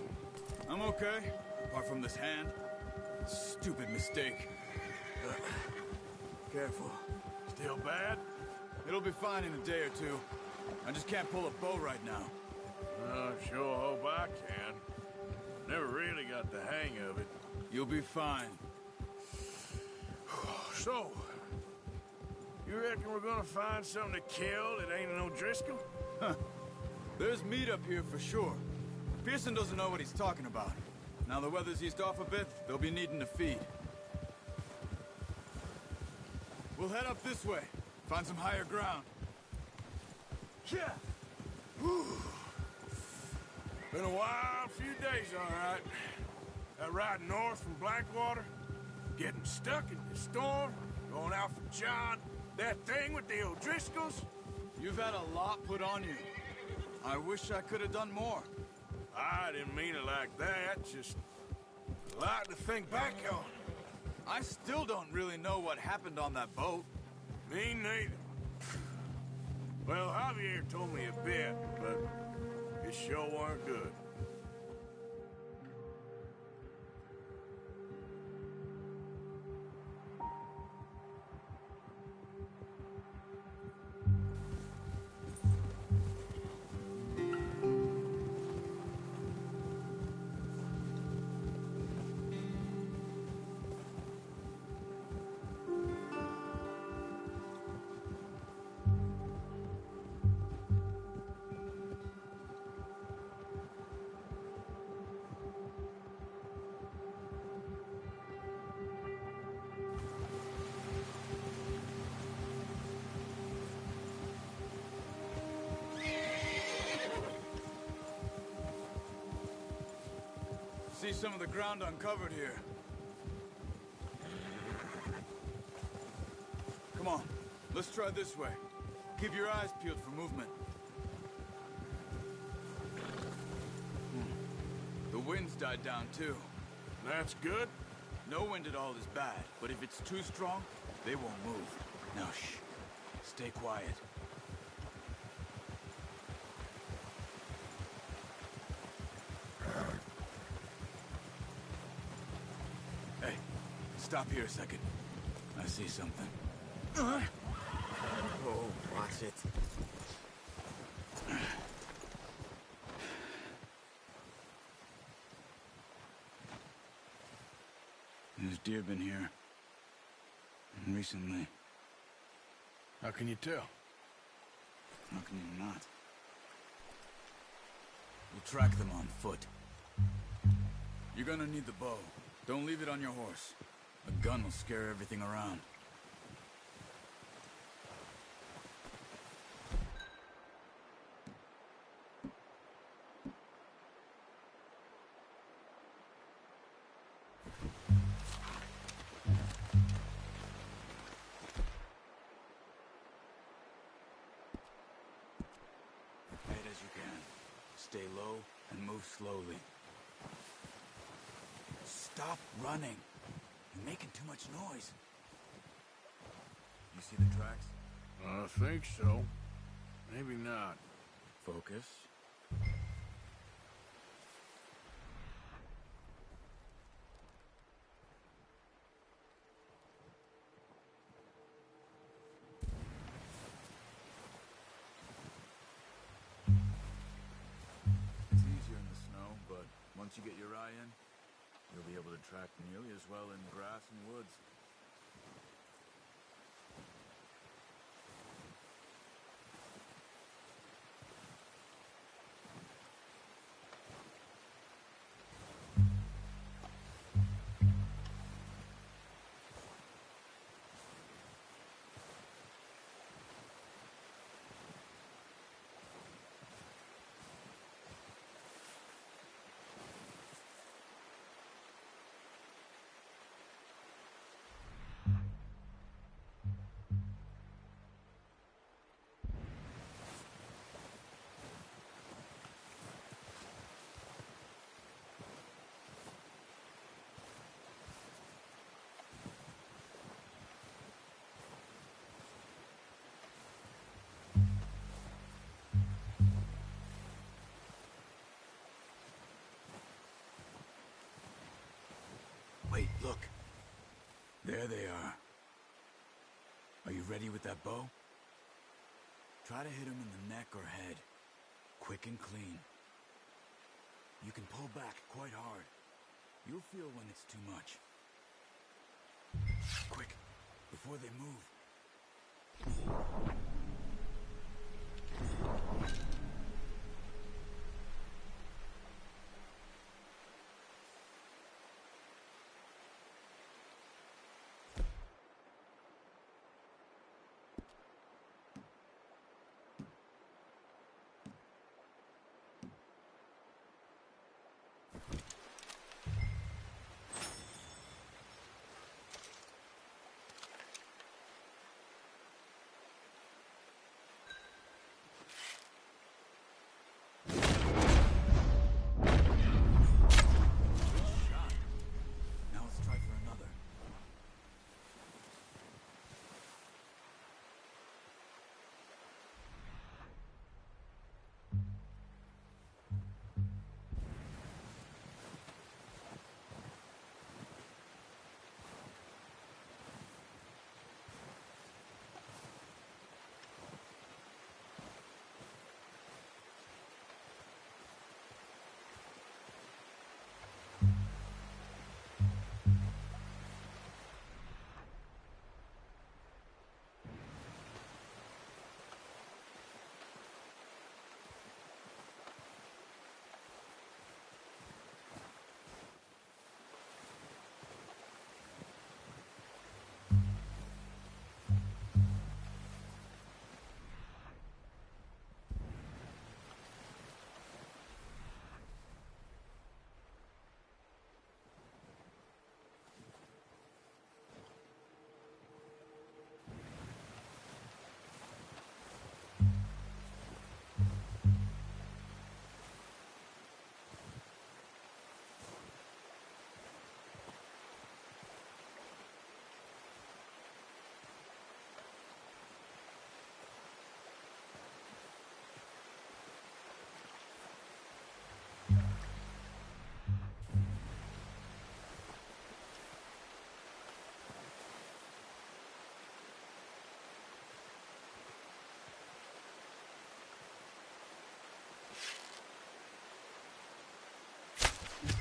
I'm okay, apart from this hand. Stupid mistake. Careful. Still bad? It'll be fine in a day or two. I just can't pull a bow right now. I sure hope I can. Never really got the hang of it. You'll be fine. So, you reckon we're gonna find something to kill that ain't no Driscoll? Huh. There's meat up here for sure. Pearson doesn't know what he's talking about. Now the weather's eased off a bit, they'll be needing to feed. We'll head up this way. Find some higher ground. Yeah. Whew. Been a wild few days, all right. That ride north from Blackwater, getting stuck in the storm, going out for John, that thing with the O'Driscolls. You've had a lot put on you. I wish I could have done more. I didn't mean it like that, just a lot to think back on. I still don't really know what happened on that boat. Me neither. Well, Javier told me a bit, but it sure weren't good. See some of the ground uncovered here. Come on, let's try this way. Keep your eyes peeled for movement. The wind's died down too. That's good? No wind at all is bad, but if it's too strong, they won't move. Now, shh. Stay quiet. Hey, stop here a second. I see something. Oh, watch it. There's deer been here. Recently. How can you tell? How can you not? We'll track them on foot. You're gonna need the bow. Don't leave it on your horse. A gun will scare everything around. Head as you can. Stay low and move slowly. Stop running. You're making too much noise. You see the tracks? I think so. Maybe not. Focus. It's easier in the snow, but once you get your eye in, you'll be able to track nearly as well in grass and woods. Wait, look. There they are. Are you ready with that bow? Try to hit him in the neck or head. Quick and clean. You can pull back quite hard. You'll feel when it's too much. Quick, before they move.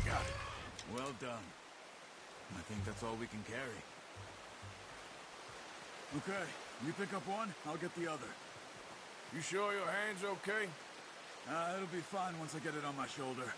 Got it. Well done. I think that's all we can carry. Okay, you pick up one, I'll get the other. You sure your hand's okay? It'll be fine once I get it on my shoulder.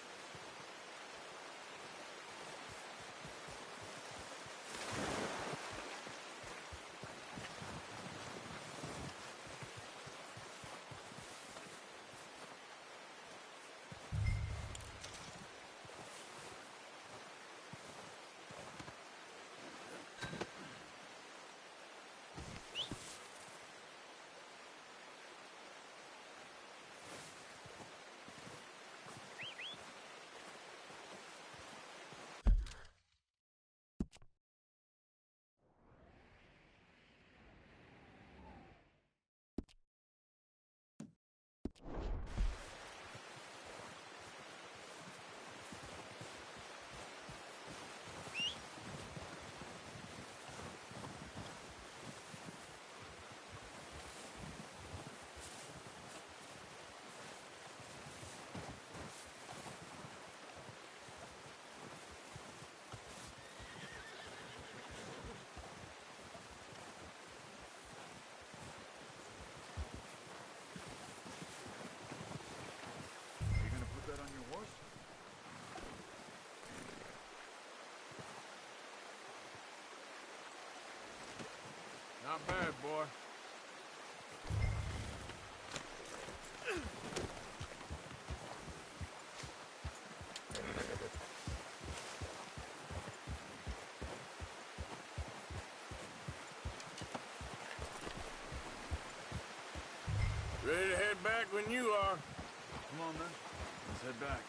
Not bad, boy. Ready to head back when you are. Come on, then. Let's head back.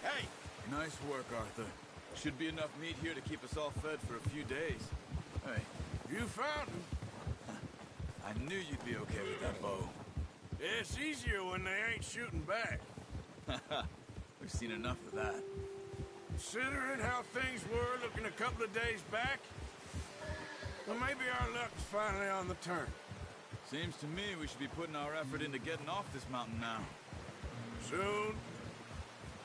Hey! Nice work, Arthur. Should be enough meat here to keep us all fed for a few days. Hey. You found him. I knew you'd be okay with that bow. It's easier when they ain't shooting back. We've seen enough of that. Considering how things were looking a couple of days back, well, maybe our luck's finally on the turn. Seems to me we should be putting our effort into getting off this mountain now. Soon.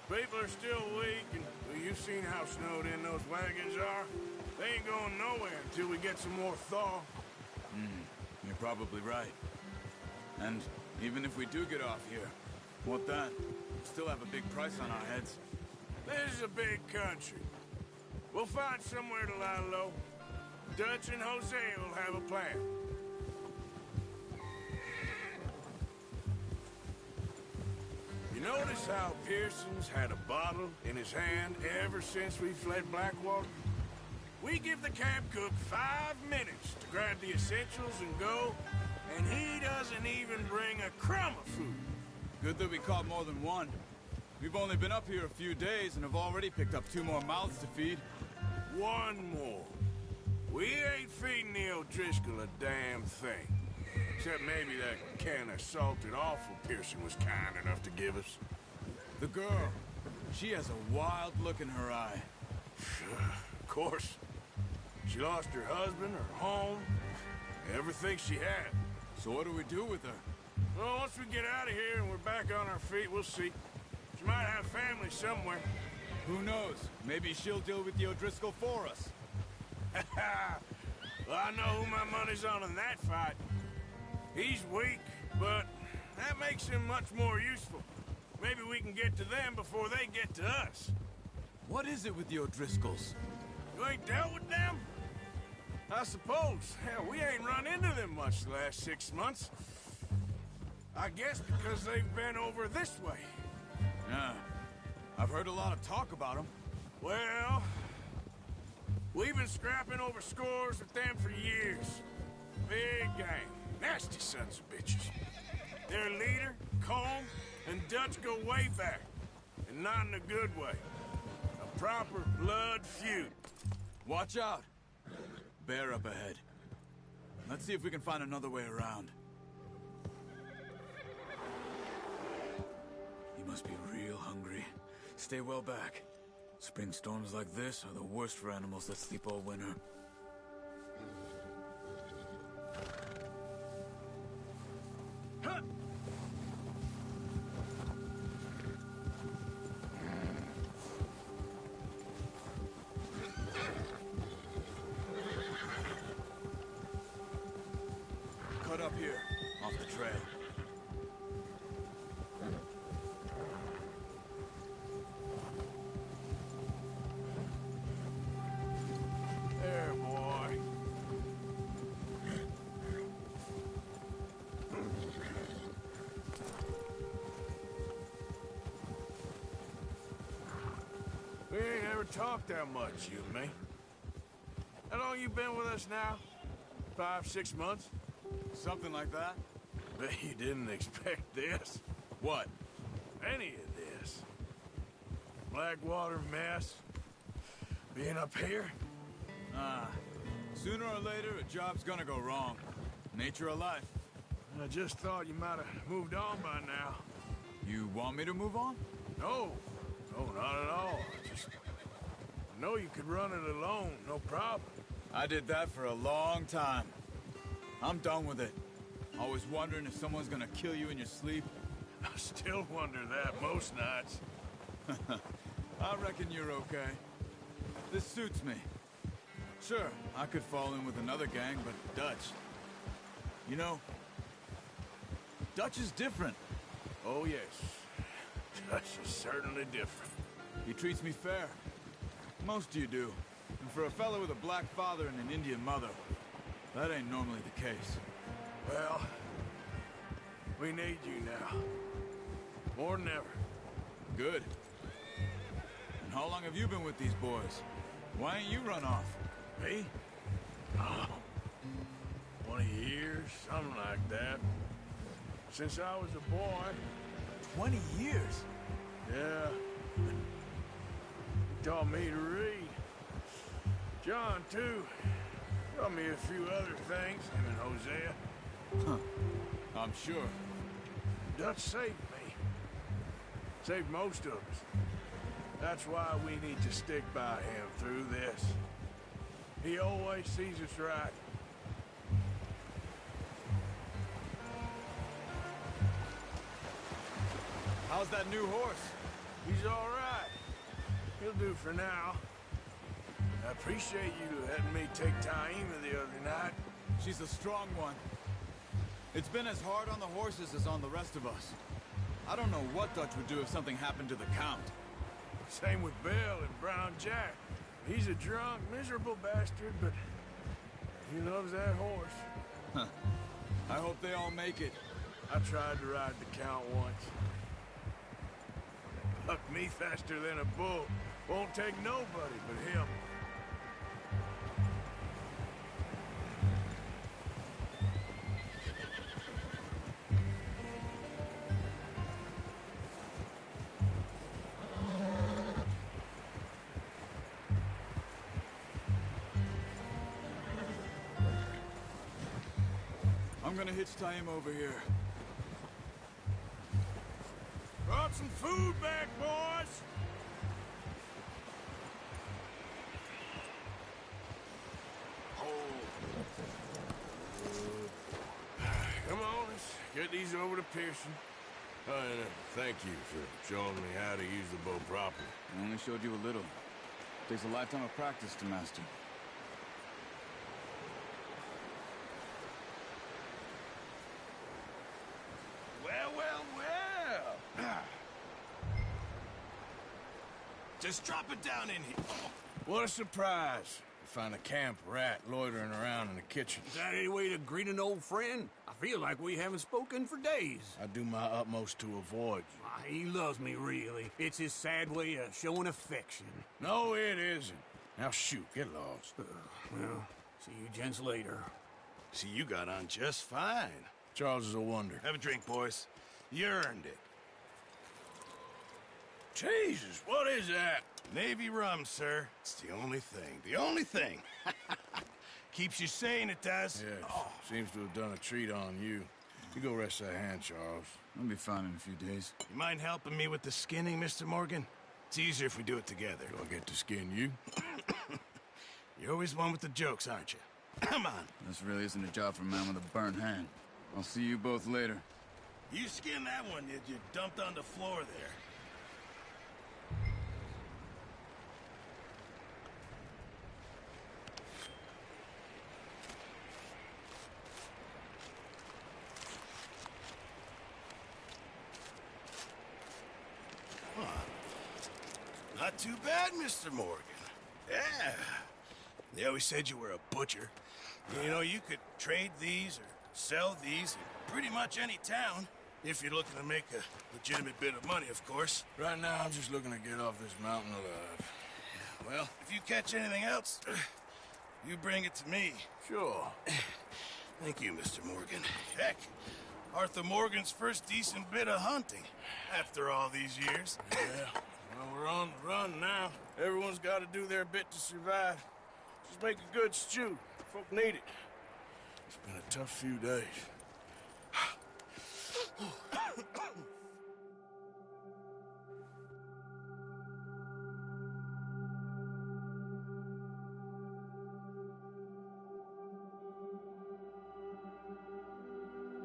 People are still weak, and well, you've seen how snowed in those wagons are. They ain't going nowhere until we get some more thaw. You're probably right. And even if we do get off here, what then? We still have a big price on our heads. This is a big country. We'll find somewhere to lie low. Dutch and Jose will have a plan. You notice how Pearson's had a bottle in his hand ever since we fled Blackwater? We give the camp cook 5 minutes to grab the essentials and go, and he doesn't even bring a crumb of food. Good that we caught more than one. We've only been up here a few days and have already picked up 2 more mouths to feed. 1 more. We ain't feeding the O'Driscoll a damn thing. Except maybe that can of salted offal Pearson was kind enough to give us. The girl. She has a wild look in her eye. Of course. She lost her husband, her home, everything she had. So what do we do with her? Well, once we get out of here and we're back on our feet, we'll see. She might have family somewhere. Who knows? Maybe she'll deal with the O'Driscoll for us. Well, I know who my money's on in that fight. He's weak, but that makes him much more useful. Maybe we can get to them before they get to us. What is it with the O'Driscolls? You ain't dealt with them? I suppose. Hell, we ain't run into them much the last 6 months. I guess because they've been over this way. Yeah. I've heard a lot of talk about them. Well, we've been scrapping over scores with them for years. Big gang. Nasty sons of bitches. Their leader, Colm, and Dutch go way back. And not in a good way. A proper blood feud. Watch out! Bear up ahead. Let's see if we can find another way around. He must be real hungry. Stay well back. Spring storms like this are the worst for animals that sleep all winter. Cut up here, off the trail. There, boy. We ain't ever talked that much, you and me. How long you been with us now? 5, 6 months? Something like that? Bet you didn't expect this. What? Any of this. Blackwater mess. Being up here. Sooner or later, a job's gonna go wrong. Nature of life. I just thought you might have moved on by now. You want me to move on? No. No, not at all. I know you could run it alone, no problem. I did that for a long time. I'm done with it. Always wondering if someone's gonna kill you in your sleep. I still wonder that most nights. I reckon you're okay. This suits me. Sure, I could fall in with another gang, but Dutch... You know, Dutch is different. Oh, yes. Dutch is certainly different. He treats me fair. Most of you do. And for a fellow with a black father and an Indian mother, that ain't normally the case. Well, we need you now. More than ever. Good. And how long have you been with these boys? Why ain't you run off? Me? Oh, 20 years, something like that. Since I was a boy. 20 years? Yeah. He taught me to read. John, too. Taught me a few other things, him and Hosea. Huh. I'm sure. Dutch saved me. Saved most of us. That's why we need to stick by him through this. He always sees us right. How's that new horse? He's all right. He'll do for now. I appreciate you letting me take Taima the other night. She's a strong one. It's been as hard on the horses as on the rest of us. I don't know what Dutch would do if something happened to the Count. Same with Bill and Brown Jack. He's a drunk, miserable bastard, but he loves that horse. Huh. I hope they all make it. I tried to ride the Count once. Bucked me faster than a bull. Won't take nobody but him. I'm gonna hitch Taima over here. Brought some food back, boys! Come on, let's get these over to Pearson. And thank you for showing me how to use the bow properly. I only showed you a little. Takes a lifetime of practice to master. Well, well, well! Just drop it down in here. What a surprise. To find a camp rat loitering around in the kitchen. Is that any way to greet an old friend? I feel like we haven't spoken for days. I do my utmost to avoid you. He loves me, really. It's his sad way of showing affection. No, it isn't. Now shoot, get lost. Well, see you gents later. See, you got on just fine. Charles is a wonder. Have a drink, boys. You earned it. Jesus, what is that? Navy rum, sir. It's the only thing. The only thing. Keeps you sane, it does. Yes. Seems to have done a treat on you. You go rest that hand, Charles. I'll be fine in a few days. You mind helping me with the skinning, Mr. Morgan? It's easier if we do it together. Do I get to skin you? You're always one with the jokes, aren't you? Come on. This really isn't a job for a man with a burnt hand. I'll see you both later. You skinned that one, did you? Dumped on the floor there. Not too bad, Mr. Morgan. Yeah. They always said you were a butcher. You know, you could trade these or sell these in pretty much any town. If you're looking to make a legitimate bit of money, of course. Right now, I'm just looking to get off this mountain alive. Well, if you catch anything else, you bring it to me. Sure. Thank you, Mr. Morgan. Heck, Arthur Morgan's first decent bit of hunting after all these years. Yeah. Well, we're on the run now. Everyone's got to do their bit to survive. Just make a good stew. Folk need it. It's been a tough few days.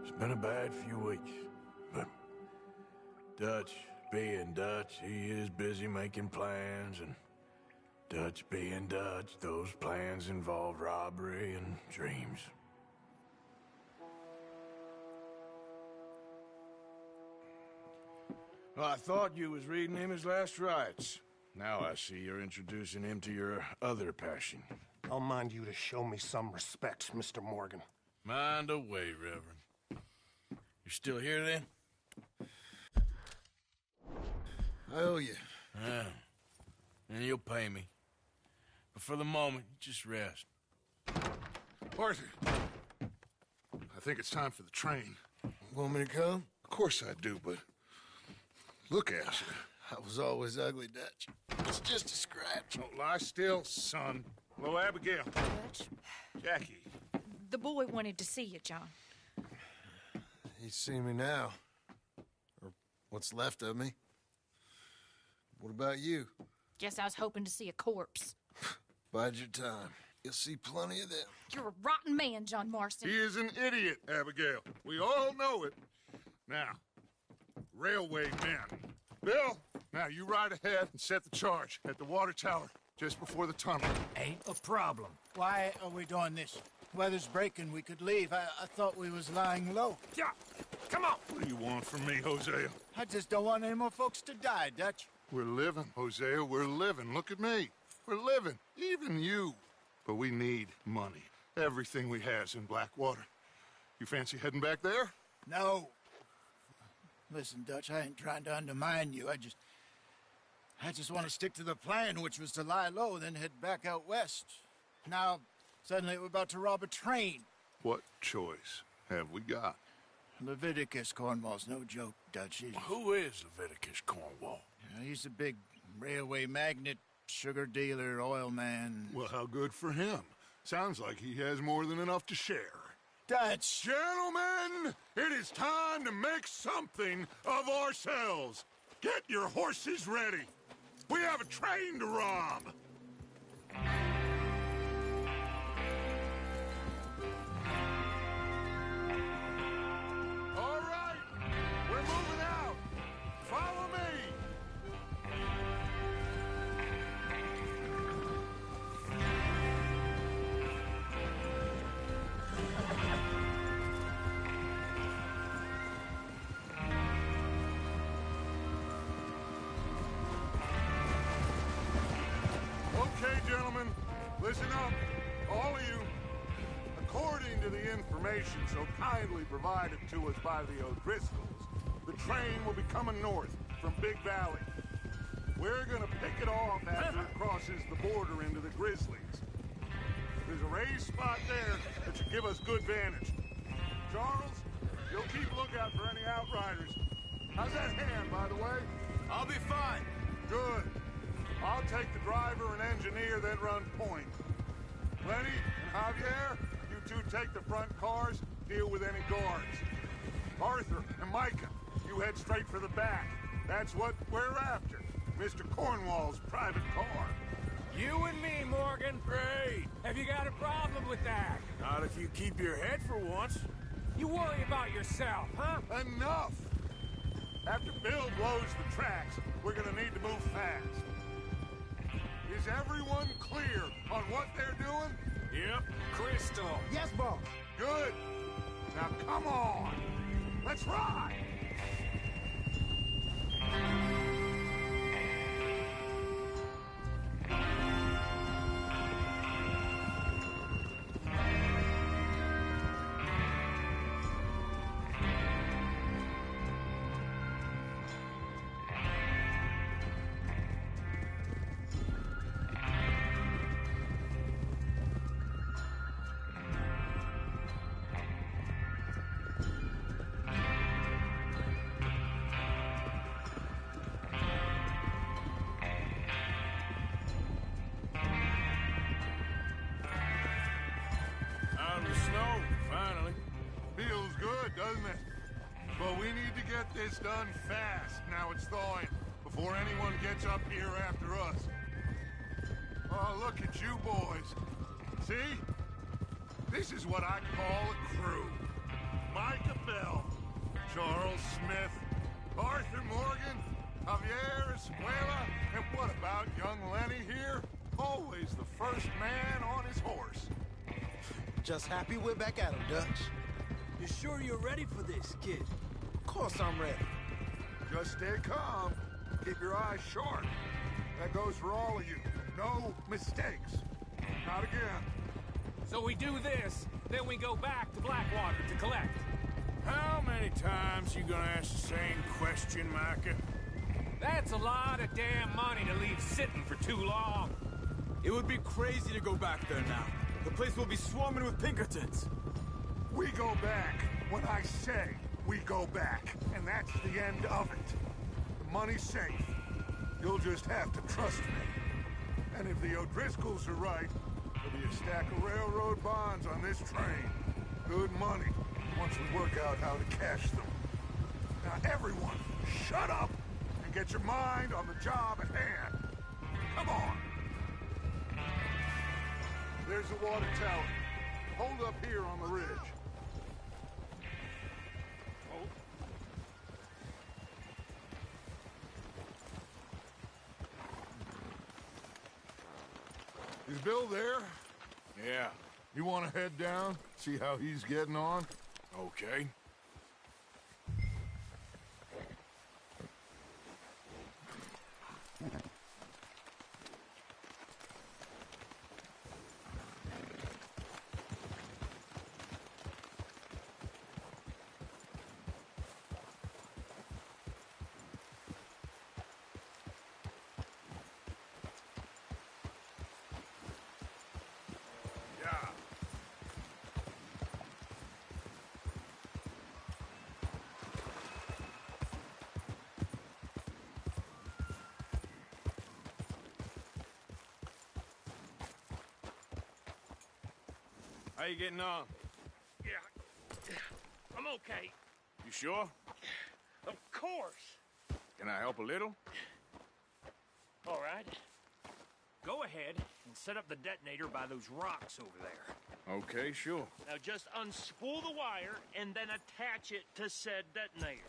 It's been a bad few weeks, but Dutch being Dutch, he is busy making plans, and Dutch being Dutch, those plans involve robbery and dreams. Well, I thought you was reading him his last rites. Now I see you're introducing him to your other passion. I'll mind you to show me some respect, Mr. Morgan. Mind away, Reverend. You're still here, then? I owe you. Yeah. And you'll pay me. But for the moment, just rest. Arthur, I think it's time for the train. Want me to come? Of course I do, but look at you. I was always ugly, Dutch. It's just a scratch. Don't lie still, son. Hello, Abigail. Dutch, Jackie. the boy wanted to see you, John. He's seen me now. Or what's left of me. What about you? Guess I was hoping to see a corpse. Bide your time. You'll see plenty of them. You're a rotten man, John Marston. He is an idiot, Abigail. We all know it. Now, railway men. Bill, now you ride ahead and set the charge at the water tower just before the tunnel. Ain't a problem. Why are we doing this? Weather's breaking. We could leave. I thought we was lying low. Yeah, come on. What do you want from me, Hosea? I just don't want any more folks to die, Dutch. We're living, Hosea. We're living. Look at me. We're living. Even you. But we need money. Everything we has in Blackwater. You fancy heading back there? No. Listen, Dutch, I ain't trying to undermine you. I just want to stick to the plan, which was to lie low, then head back out west. Now, suddenly we're about to rob a train. What choice have we got? Leviticus Cornwall's no joke, Dutch. Who is Leviticus Cornwall? He's a big railway magnate, sugar dealer, oil man. Well, how good for him. Sounds like he has more than enough to share. Dutch! Gentlemen, it is time to make something of ourselves. Get your horses ready. We have a train to rob. All right, we're moving out. Follow me. Okay, gentlemen, listen up, all of you. According to the information so kindly provided to us by the O'Driscolls, the train will be coming north from Big Valley. We're gonna pick it off after it crosses the border into the Grizzlies. There's a raised spot there that should give us good vantage. Charles, you'll keep lookout for any outriders. How's that hand, by the way? I'll be fine. Good. I'll take the driver and engineer, then run point. Lenny and Javier, you two take the front cars, deal with any guards. Arthur and Micah, you head straight for the back. That's what we're after. Mr. Cornwall's private car. You and me, Morgan. Great. Have you got a problem with that? Not if you keep your head for once. You worry about yourself, huh? Enough! After Bill blows the tracks, we're gonna need to move fast. Is everyone clear on what they're doing? Yep, crystal. Yes, boss. Good. Now come on. Let's ride. Out in the snow, finally. Feels good, doesn't it? But we need to get this done fast now it's thawing, before anyone gets up here after us. Oh, look at you boys. See? This is what I call a crew. Micah Bell, Charles Smith, Arthur Morgan, Javier Escuela, and what about young Lenny here? Always the first man on his horse. Just happy we're back at him, Dutch. You sure you're ready for this, kid? Of course I'm ready. Just stay calm. Keep your eyes sharp. That goes for all of you. No mistakes. Not again. So we do this, then we go back to Blackwater to collect. How many times you gonna ask the same question, Micah? That's a lot of damn money to leave sitting for too long. It would be crazy to go back there now. The place will be swarming with Pinkertons. We go back when I say we go back. And that's the end of it. The money's safe. You'll just have to trust me. And if the O'Driscolls are right, there'll be a stack of railroad bonds on this train. Good money, once we work out how to cash them. Now everyone, shut up and get your mind on the job at hand. Come on. There's the water tower. Hold up here on the ridge. Is Bill there? Yeah. You want to head down, see how he's getting on? Okay. How you getting on? Yeah, I'm okay. You sure? Of course. Can I help a little? All right. Go ahead and set up the detonator by those rocks over there. Okay, sure. Now just unspool the wire and then attach it to said detonator.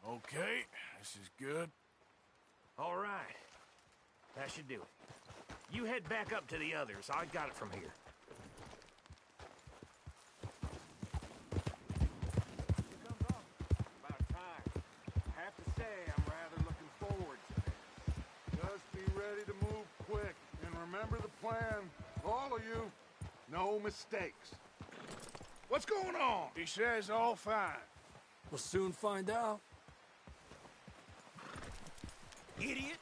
Okay, this is good. All right. That should do it. You head back up to the others. I got it from here. About time. I have to say, I'm rather looking forward to this. Just be ready to move quick. And remember the plan. All of you, no mistakes. What's going on? He says all fine. We'll soon find out. idiot!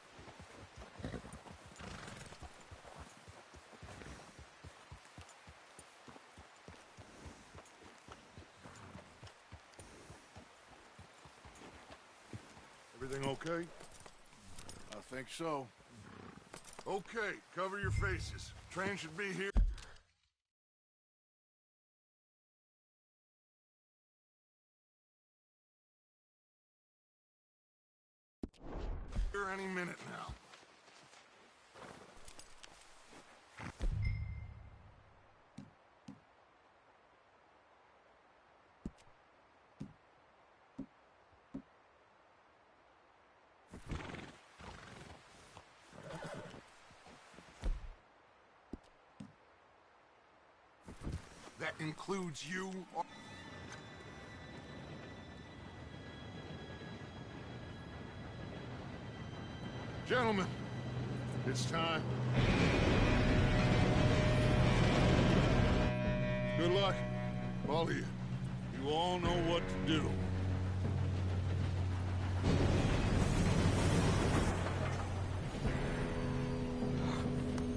Everything okay? I think so. Okay, cover your faces. Train should be here any minute now. That includes you. Gentlemen, it's time. Good luck, all of you. You all know what to do.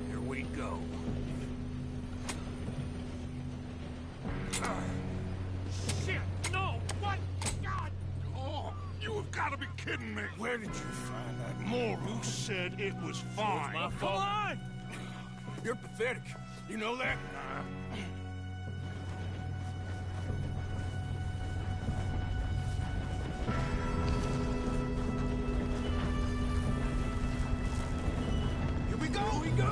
Here we go. Shit! No! What? God! Oh, you have got to be kidding me. Where did you find that moral? Who said it was fine? It's my Come fault. on! You're pathetic. You know that? Here we go! Here we go!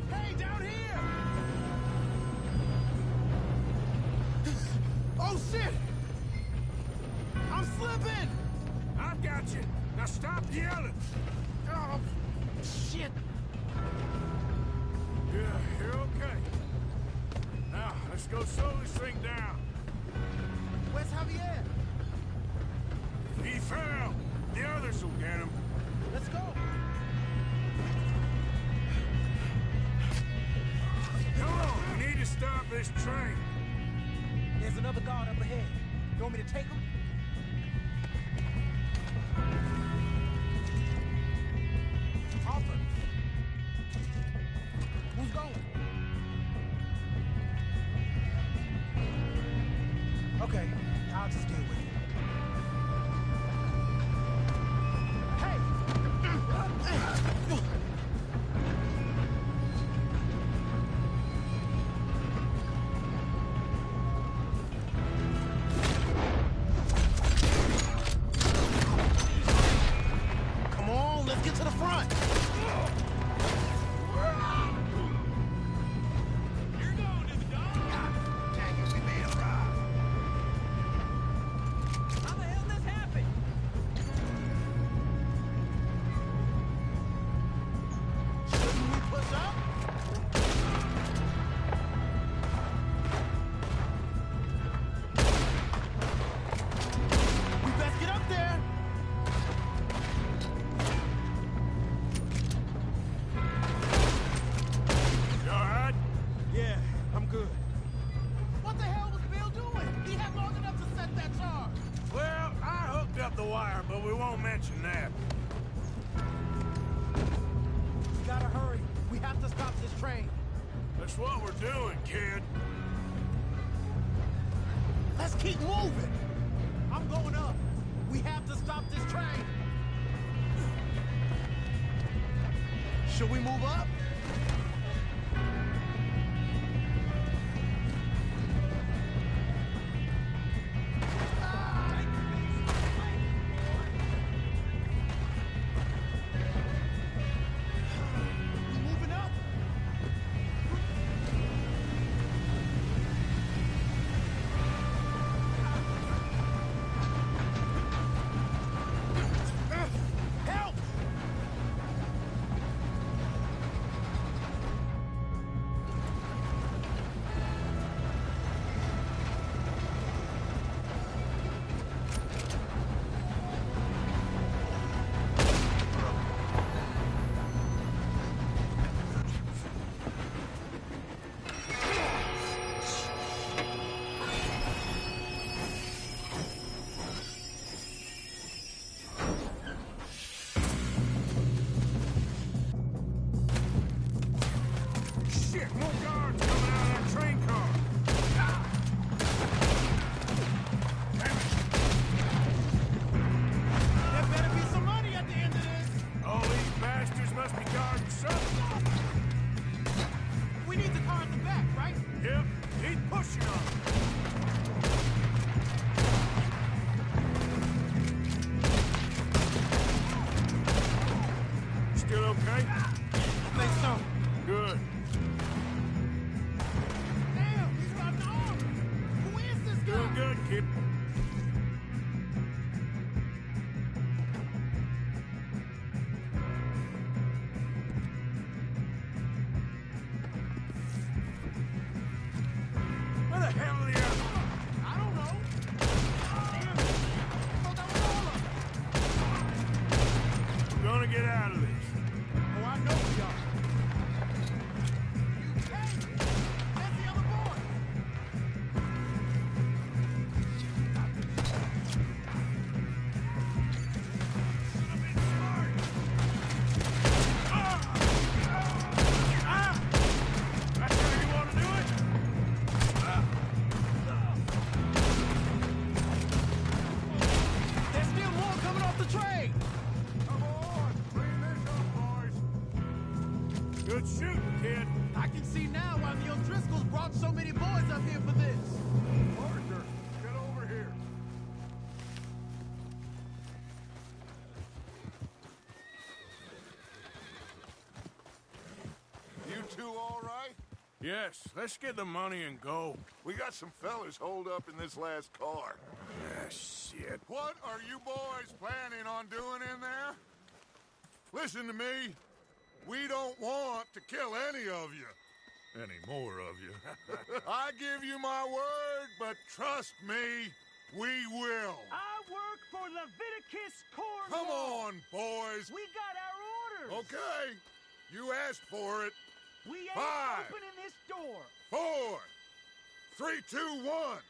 Hey, down here! Oh, shit! I'm slipping! I've got you. Now stop yelling. Oh, shit! Yeah, you're okay. Now, let's go slow this thing down. Where's Javier? He fell. The others will get him. Let's go! Come on, we need to stop this train. There's another guard up ahead. You want me to take him? Offer. Who's going? Okay, I'll just deal with it. Hey! Come on, let's get to the front. You're going to the dog! Dang it, we made a ride. How the hell this happen? Shouldn't we push up? We best get up there. You all right? Yeah, I'm good. What the hell was Bill doing? He had long enough to set that charge. Well, I hooked up the wire, but we won't mention that. We gotta hurry. We have to stop this train. That's what we're doing, kid. Let's keep moving. I'm going up. We have to stop this train. Should we move up? We moving up? Help! More guards coming out of that train car. There better be some money at the end of this. All these bastards must be guarding something. We need the car at the back, right? Yep, he's pushing on it. Still okay? I think so. Good. Damn, he's got an arm. Who is this guy? Doing good, kid. Where the hell are the others? I don't know. Damn it. I thought that was all of them. We're gonna get out of this. Oh, I know we are. Hey, that's the other boy. That's how you want to do it? There's still more coming off the train. Come on, clean this up, boys. Good shooting, kid. I can see now why the O'Driscolls brought so many boys up here for this. Arthur, get over here. You two all right? Yes, let's get the money and go. We got some fellas holed up in this last car. Ah, shit. What are you boys planning on doing in there? Listen to me. We don't want to kill any of you. Any more of you. I give you my word, but trust me, we will. I work for Leviticus Cornwall. Come on, boys. We got our orders. Okay. You asked for it. We ain't 5, opening this door. 4, 3, 2, 1.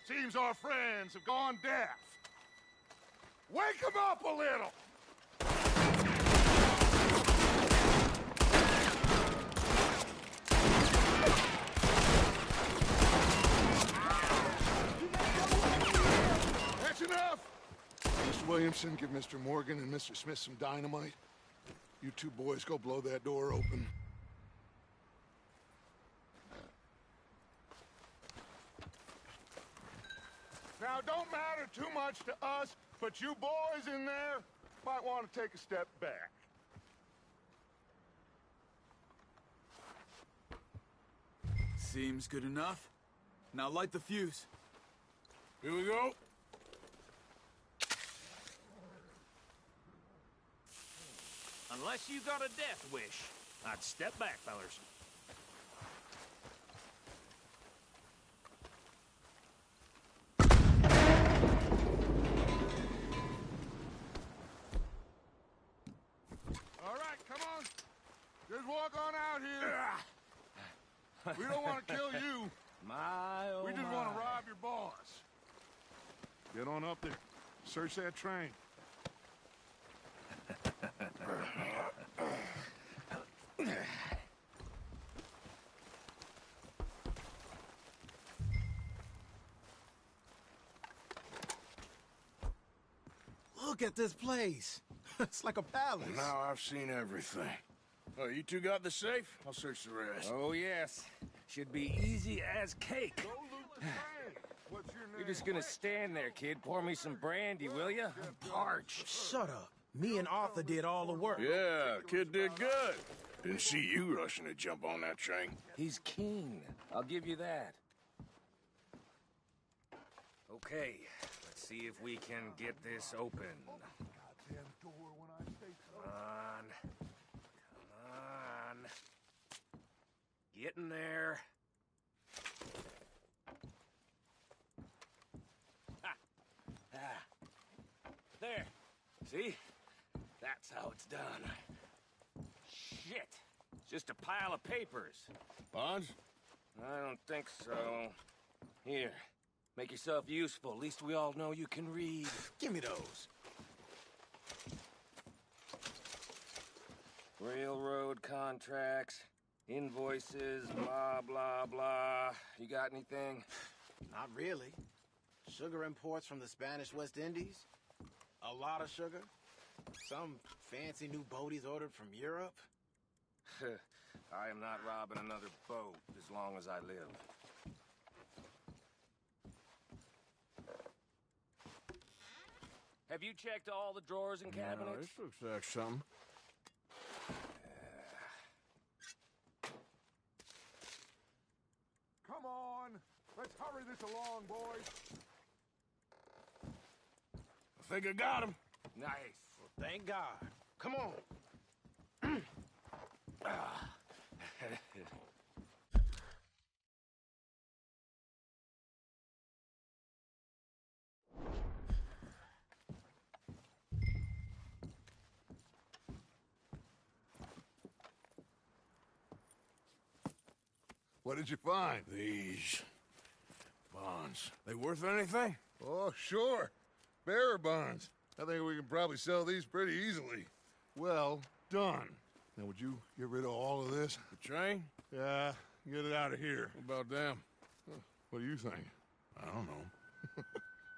Seems our friends have gone deaf. Wake them up a little. That's enough. Mr. Williamson, give Mr. Morgan and Mr. Smith some dynamite. You two boys go blow that door open. Now, don't matter too much to us, but you boys in there might want to take a step back. Seems good enough. Now light the fuse. Here we go. Unless you got a death wish, I'd step back, fellers. All right, come on. Just walk on out here. We don't want to kill you. My, oh We just my. want to rob your boss. Get on up there. Search that train. Look at this place. It's like a palace. Now I've seen everything. Oh, you two got the safe? I'll search the rest. Oh, yes. Should be easy as cake. Go loot the train. What's your name? You're just gonna stand there, kid. Pour me some brandy, will ya? I'm parched. Shut up. Me and Arthur did all the work. Yeah, kid did good. Didn't see you rushing to jump on that train. He's keen. I'll give you that. Okay, let's see if we can get this open. Goddamn door when I say so. Come on. Come on. Get in there. Ah. Ah. There. See? That's how it's done. Shit. It's just a pile of papers. Bonds? I don't think so. Here. Make yourself useful. At least we all know you can read. Give me those. Railroad contracts, invoices, blah, blah, blah. You got anything? Not really. Sugar imports from the Spanish West Indies. A lot of sugar. Some fancy new boat he's ordered from Europe. I am not robbing another boat as long as I live. Have you checked all the drawers and cabinets? No, this looks like something. Come on! Let's hurry this along, boys! I think I got him. Nice. Well, thank God. Come on. What did you find? These bonds. They worth anything? Oh, sure. Bearer bonds. I think we can probably sell these pretty easily. Well done. Now, would you get rid of all of this? The train? Yeah, get it out of here. What about them? What do you think? I don't know.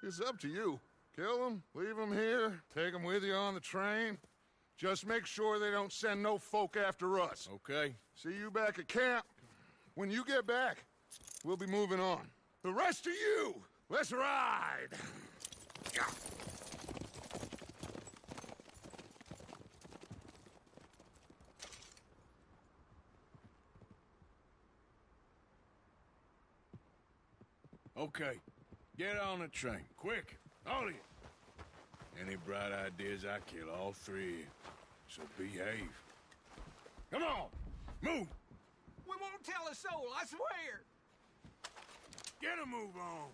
It's up to you. Kill them, leave them here, take them with you on the train. Just make sure they don't send no folk after us. Okay. See you back at camp. When you get back, we'll be moving on. The rest of you, let's ride! Okay. Get on the train. Quick. All of you. Any bright ideas, I kill all three of you. So behave. Come on! Move! We won't tell a soul, I swear! Get a move on!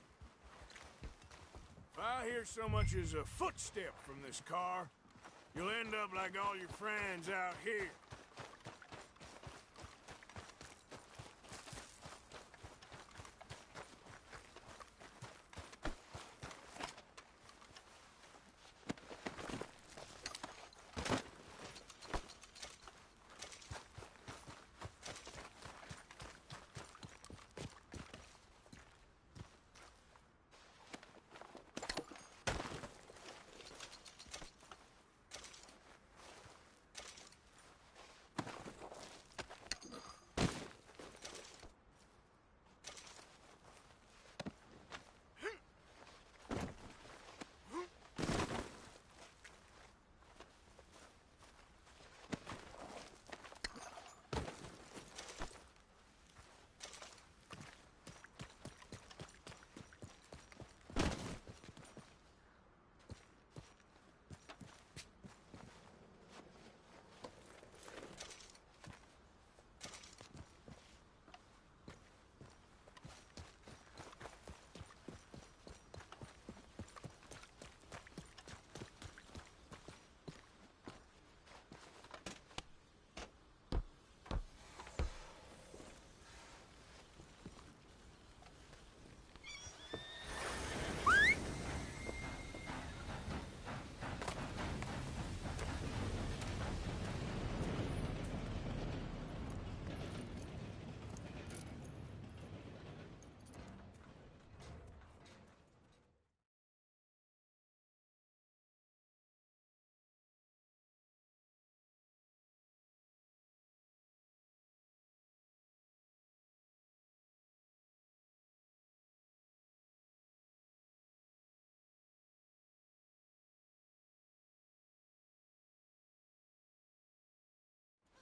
If I hear so much as a footstep from this car, you'll end up like all your friends out here.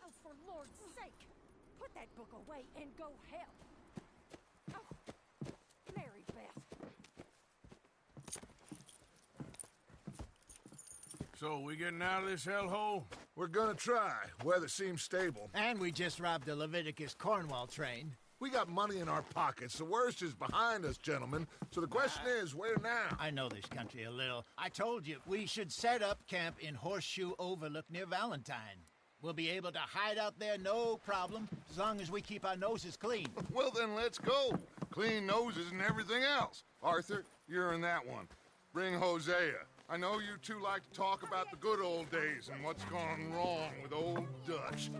Oh, for Lord's sake! Put that book away and go help! Oh, Mary Beth. So, we getting out of this hellhole? We're gonna try. Weather seems stable. And we just robbed the Leviticus Cornwall train. We got money in our pockets. The worst is behind us, gentlemen. So the question is, where now? I know this country a little. I told you, we should set up camp in Horseshoe Overlook near Valentine. We'll be able to hide out there no problem, as long as we keep our noses clean. Well, then let's go. Clean noses and everything else. Arthur, you're in that one. Bring Hosea. I know you two like to talk about the good old days and what's gone wrong with old Dutch.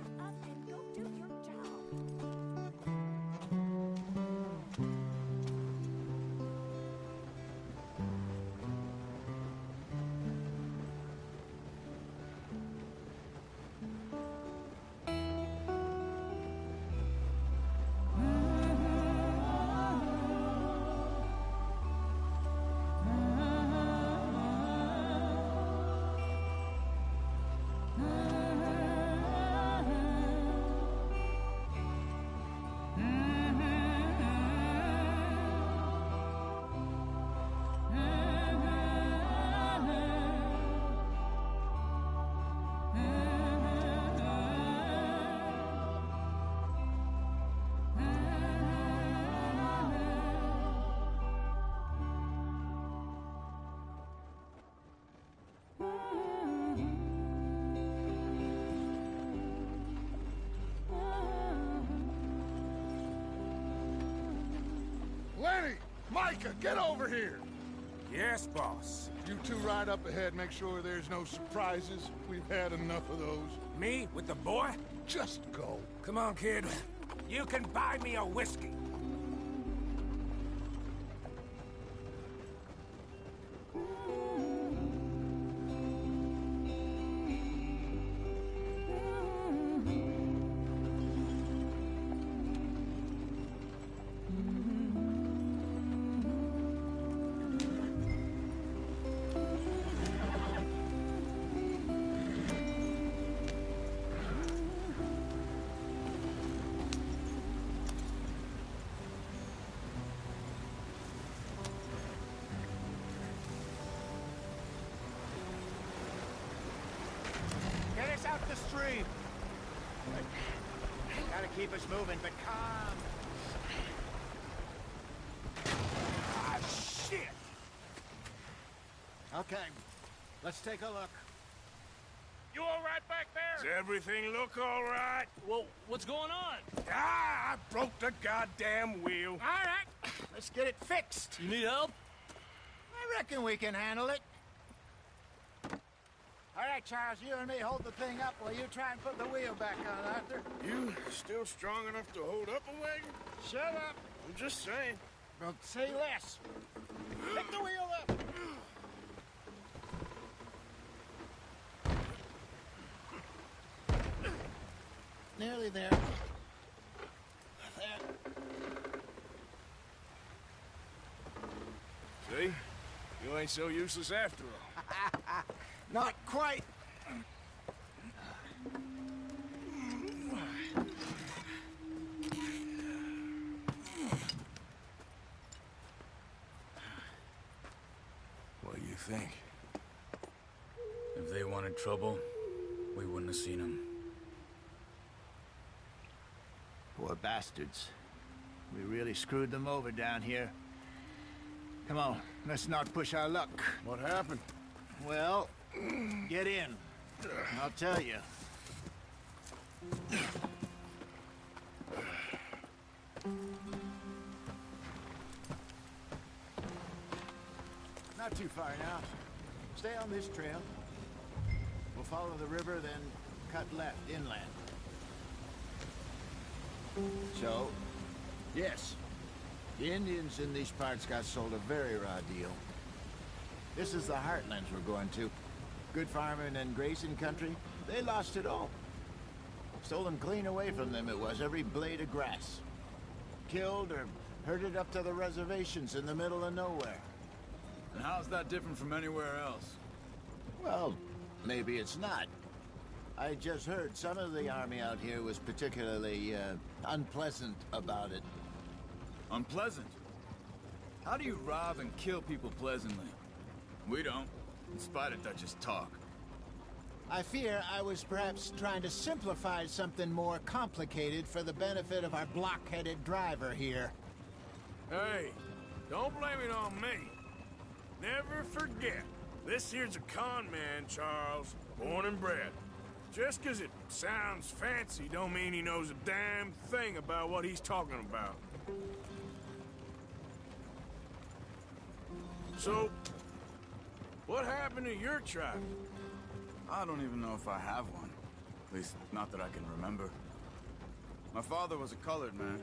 Lenny! Micah, get over here! Yes, boss. You two ride up ahead, make sure there's no surprises. We've had enough of those. Me? With the boy? Just go. Come on, kid. You can buy me a whiskey. Get us out the stream. Gotta keep us moving, but calm. Ah, shit! Okay, let's take a look. You all right back there? Does everything look all right? Well, what's going on? Ah, I broke the goddamn wheel. All right, let's get it fixed. You need help? I reckon we can handle it. All right, Charles, you and me hold the thing up while you try and put the wheel back on, Arthur. You still strong enough to hold up a wagon? Shut up. I'm just saying. Well, say less. Pick the wheel up. Nearly there. There. See? You ain't so useless after all. Not quite. What do you think? If they wanted trouble, we wouldn't have seen them. Poor bastards. We really screwed them over down here. Come on, let's not push our luck. What happened? Well, get in. I'll tell you. Not too far now. Stay on this trail. We'll follow the river, then cut left inland. So, yes, the Indians in these parts got sold a very raw deal. This is the heartlands we're going to. Good farming and grazing country, they lost it all. Stolen clean away from them it was, every blade of grass. Killed or herded up to the reservations in the middle of nowhere. And how's that different from anywhere else? Well, maybe it's not. I just heard some of the army out here was particularly, unpleasant about it. Unpleasant? How do you rob and kill people pleasantly? We don't, in spite of Dutch's talk. I fear I was perhaps trying to simplify something more complicated for the benefit of our block-headed driver here. Hey, don't blame it on me. Never forget, this here's a con man, Charles, born and bred. Just 'cause it sounds fancy don't mean he knows a damn thing about what he's talking about. So, What happened to your tribe? I don't even know if I have one. At least, not that I can remember. My father was a colored man.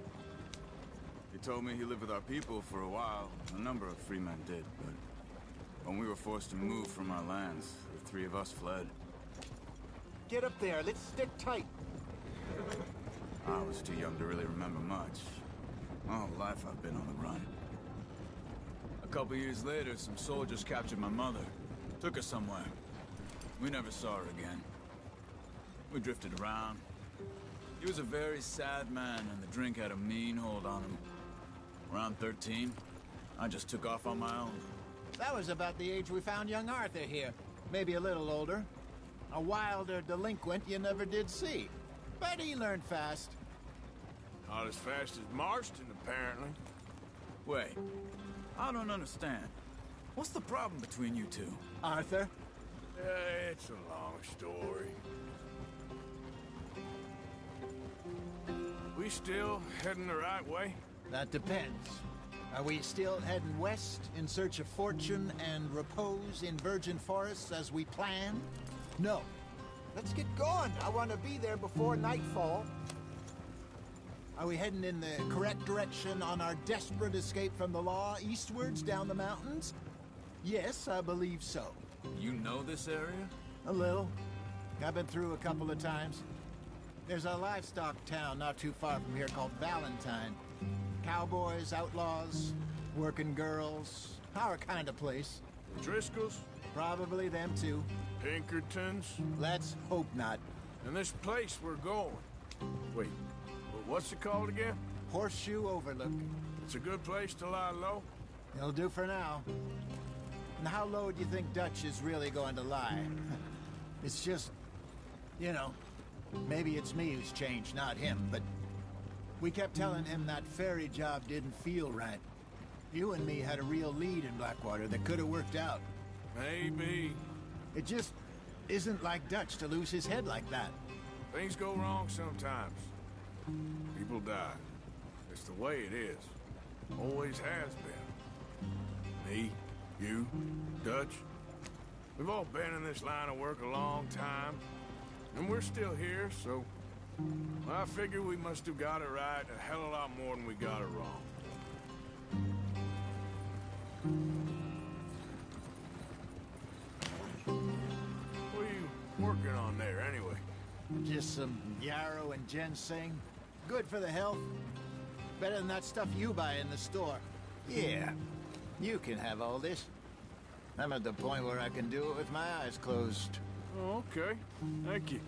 He told me he lived with our people for a while. A number of free men did, but when we were forced to move from our lands, the three of us fled. Get up there. Let's stick tight. I was too young to really remember much. My whole life I've been on the run. A couple years later, some soldiers captured my mother. Took her somewhere. We never saw her again. We drifted around. He was a very sad man, and the drink had a mean hold on him. Around 13, I just took off on my own. That was about the age we found young Arthur here. Maybe a little older. A wilder delinquent you never did see. But he learned fast. Not as fast as Marston, apparently. Wait, I don't understand. What's the problem between you two? Arthur? It's a long story. We still heading the right way? That depends. Are we still heading west in search of fortune and repose in virgin forests as we planned? No. Let's get going. I want to be there before nightfall. Are we heading in the correct direction on our desperate escape from the law eastwards down the mountains? Yes, I believe so. You know this area? A little. I've been through a couple of times. There's a livestock town not too far from here called Valentine. Cowboys, outlaws, working girls, our kind of place. Driscolls? Probably them too. Pinkertons? Let's hope not. And this place we're going. Wait, what's it called again? Horseshoe Overlook. It's a good place to lie low? It'll do for now. And how low do you think Dutch is really going to lie? It's just, you know, maybe it's me who's changed, not him, but we kept telling him that ferry job didn't feel right. You and me had a real lead in Blackwater that could have worked out. Maybe. It just isn't like Dutch to lose his head like that. Things go wrong sometimes. People die. It's the way it is. Always has been. Me, you, Dutch. We've all been in this line of work a long time. And we're still here, so I figure we must have got it right a hell of a lot more than we got it wrong. What are you working on there, anyway? Just some yarrow and ginseng. Good for the health. Better than that stuff you buy in the store. Yeah, you can have all this. I'm at the point where I can do it with my eyes closed. Oh, okay. Thank you.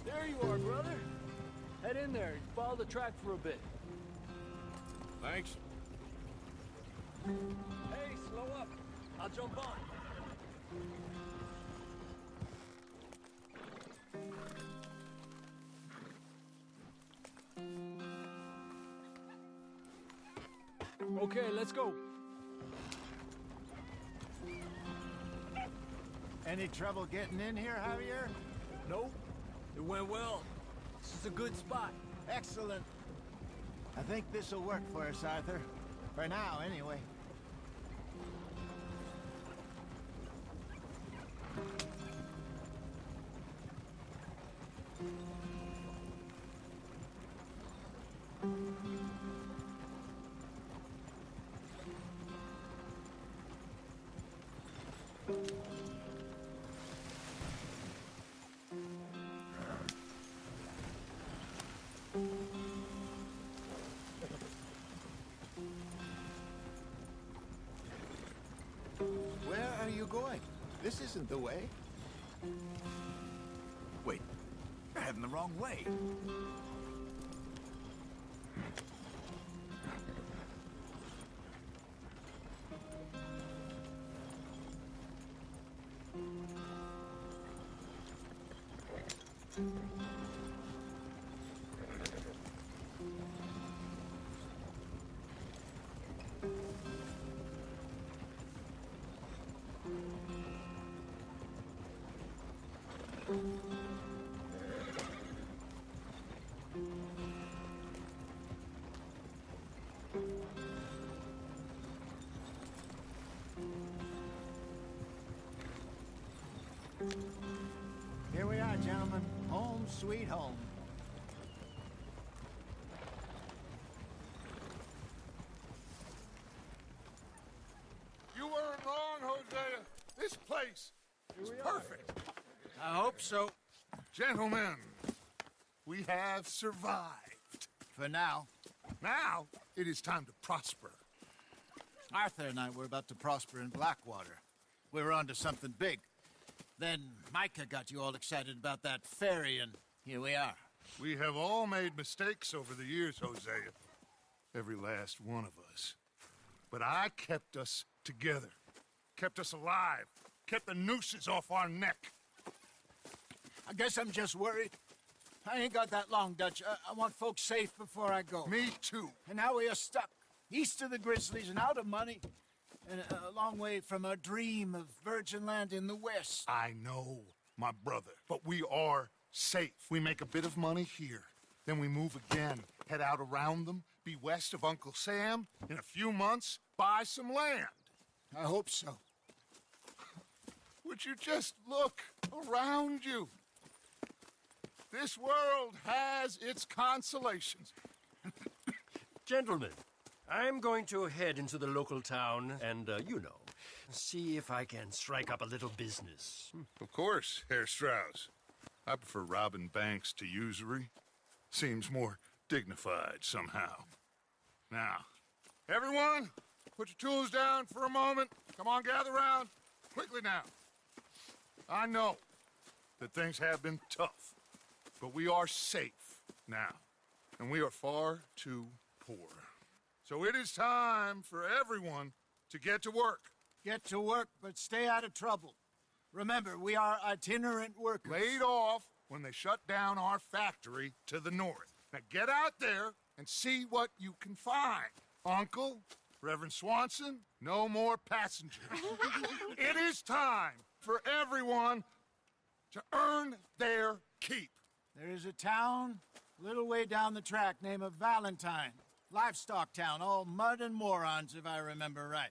There you are, brother. Head in there and follow the track for a bit. Thanks. Hey, slow up. I'll jump on. Okay, let's go. Any trouble getting in here, Javier? Nope. It went well. This is a good spot. Excellent. I think this'll work for us, Arthur. For now, anyway. Where are you going? This isn't the way. Wait, you're heading the wrong way. Here we are, gentlemen. Home sweet home. You weren't wrong, Hosea. This place is perfect. I hope so. Gentlemen, we have survived. For now. Now, it is time to prosper. Arthur and I were about to prosper in Blackwater. We were onto something big. Then Micah got you all excited about that ferry, and here we are. We have all made mistakes over the years, Hosea. Every last one of us. But I kept us together. kept us alive, kept the nooses off our neck. I guess I'm just worried. I ain't got that long, Dutch. I want folks safe before I go. Me too. And now we are stuck, east of the Grizzlies and out of money, and a long way from our dream of virgin land in the west. I know, my brother, but we are safe. We make a bit of money here, then we move again, head out around them, be west of Uncle Sam, in a few months, buy some land. I hope so. Would you just look around you? This world has its consolations. Gentlemen, I'm going to head into the local town and, see if I can strike up a little business. Of course, Herr Strauss. I prefer robbing banks to usury. Seems more dignified somehow. Now, everyone, put your tools down for a moment. Come on, gather round. Quickly now. I know that things have been tough, but we are safe now, and we are far too poor. So it is time for everyone to get to work. Get to work, but stay out of trouble. Remember, we are itinerant workers. Laid off when they shut down our factory to the north. Now get out there and see what you can find. Uncle, Reverend Swanson, no more passengers. It is time for everyone to earn their keep. There is a town a little way down the track named Valentine. Livestock town, all mud and morons, if I remember right.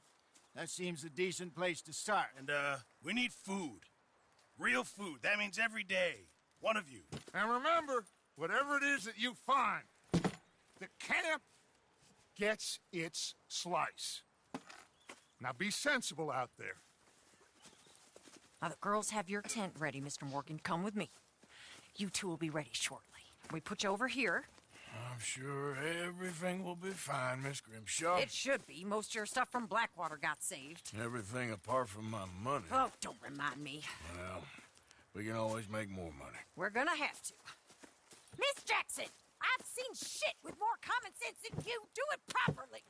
That seems a decent place to start. And, we need food. Real food. That means every day. One of you. And remember, whatever it is that you find, the camp gets its slice. Now be sensible out there. Now, the girls have your tent ready, Mr. Morgan. Come with me. You two will be ready shortly. We put you over here. I'm sure everything will be fine, Miss Grimshaw. It should be. Most of your stuff from Blackwater got saved. Everything apart from my money. Oh, don't remind me. Well, we can always make more money. We're gonna have to. Miss Jackson, I've seen shit with more common sense than you. Do it properly.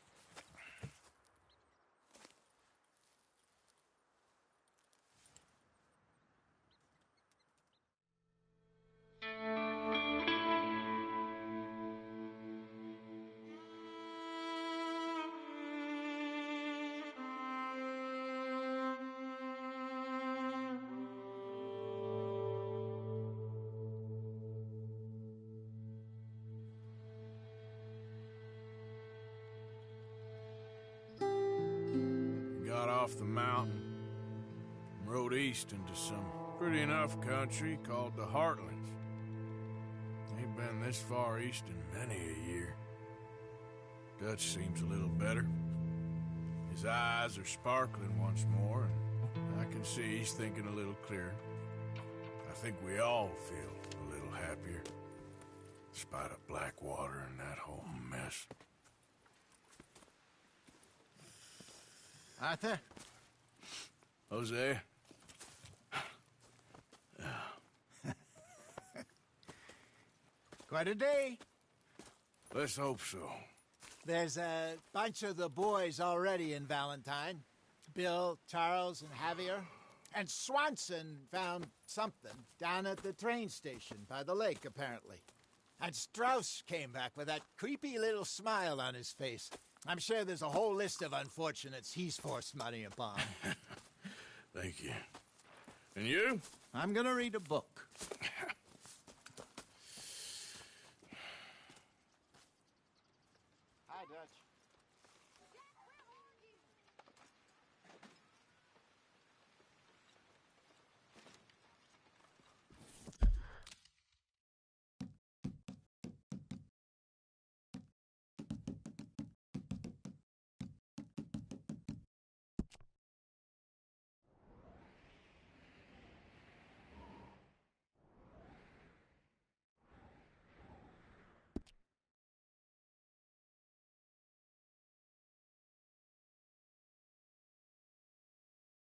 Got off the mountain and rode east into some pretty enough country called the Heartlands. Ain't been this far east in many a year. Dutch seems a little better. His eyes are sparkling once more, and I can see he's thinking a little clearer. I think we all feel a little happier, in spite of Blackwater and that whole mess. Arthur? Jose? Quite a day. Let's hope so. There's a bunch of the boys already in Valentine. Bill, Charles, and Javier. And Swanson found something down at the train station by the lake, apparently. And Strauss came back with that creepy little smile on his face. I'm sure there's a whole list of unfortunates he's forced money upon. Thank you. And you? I'm gonna read a book.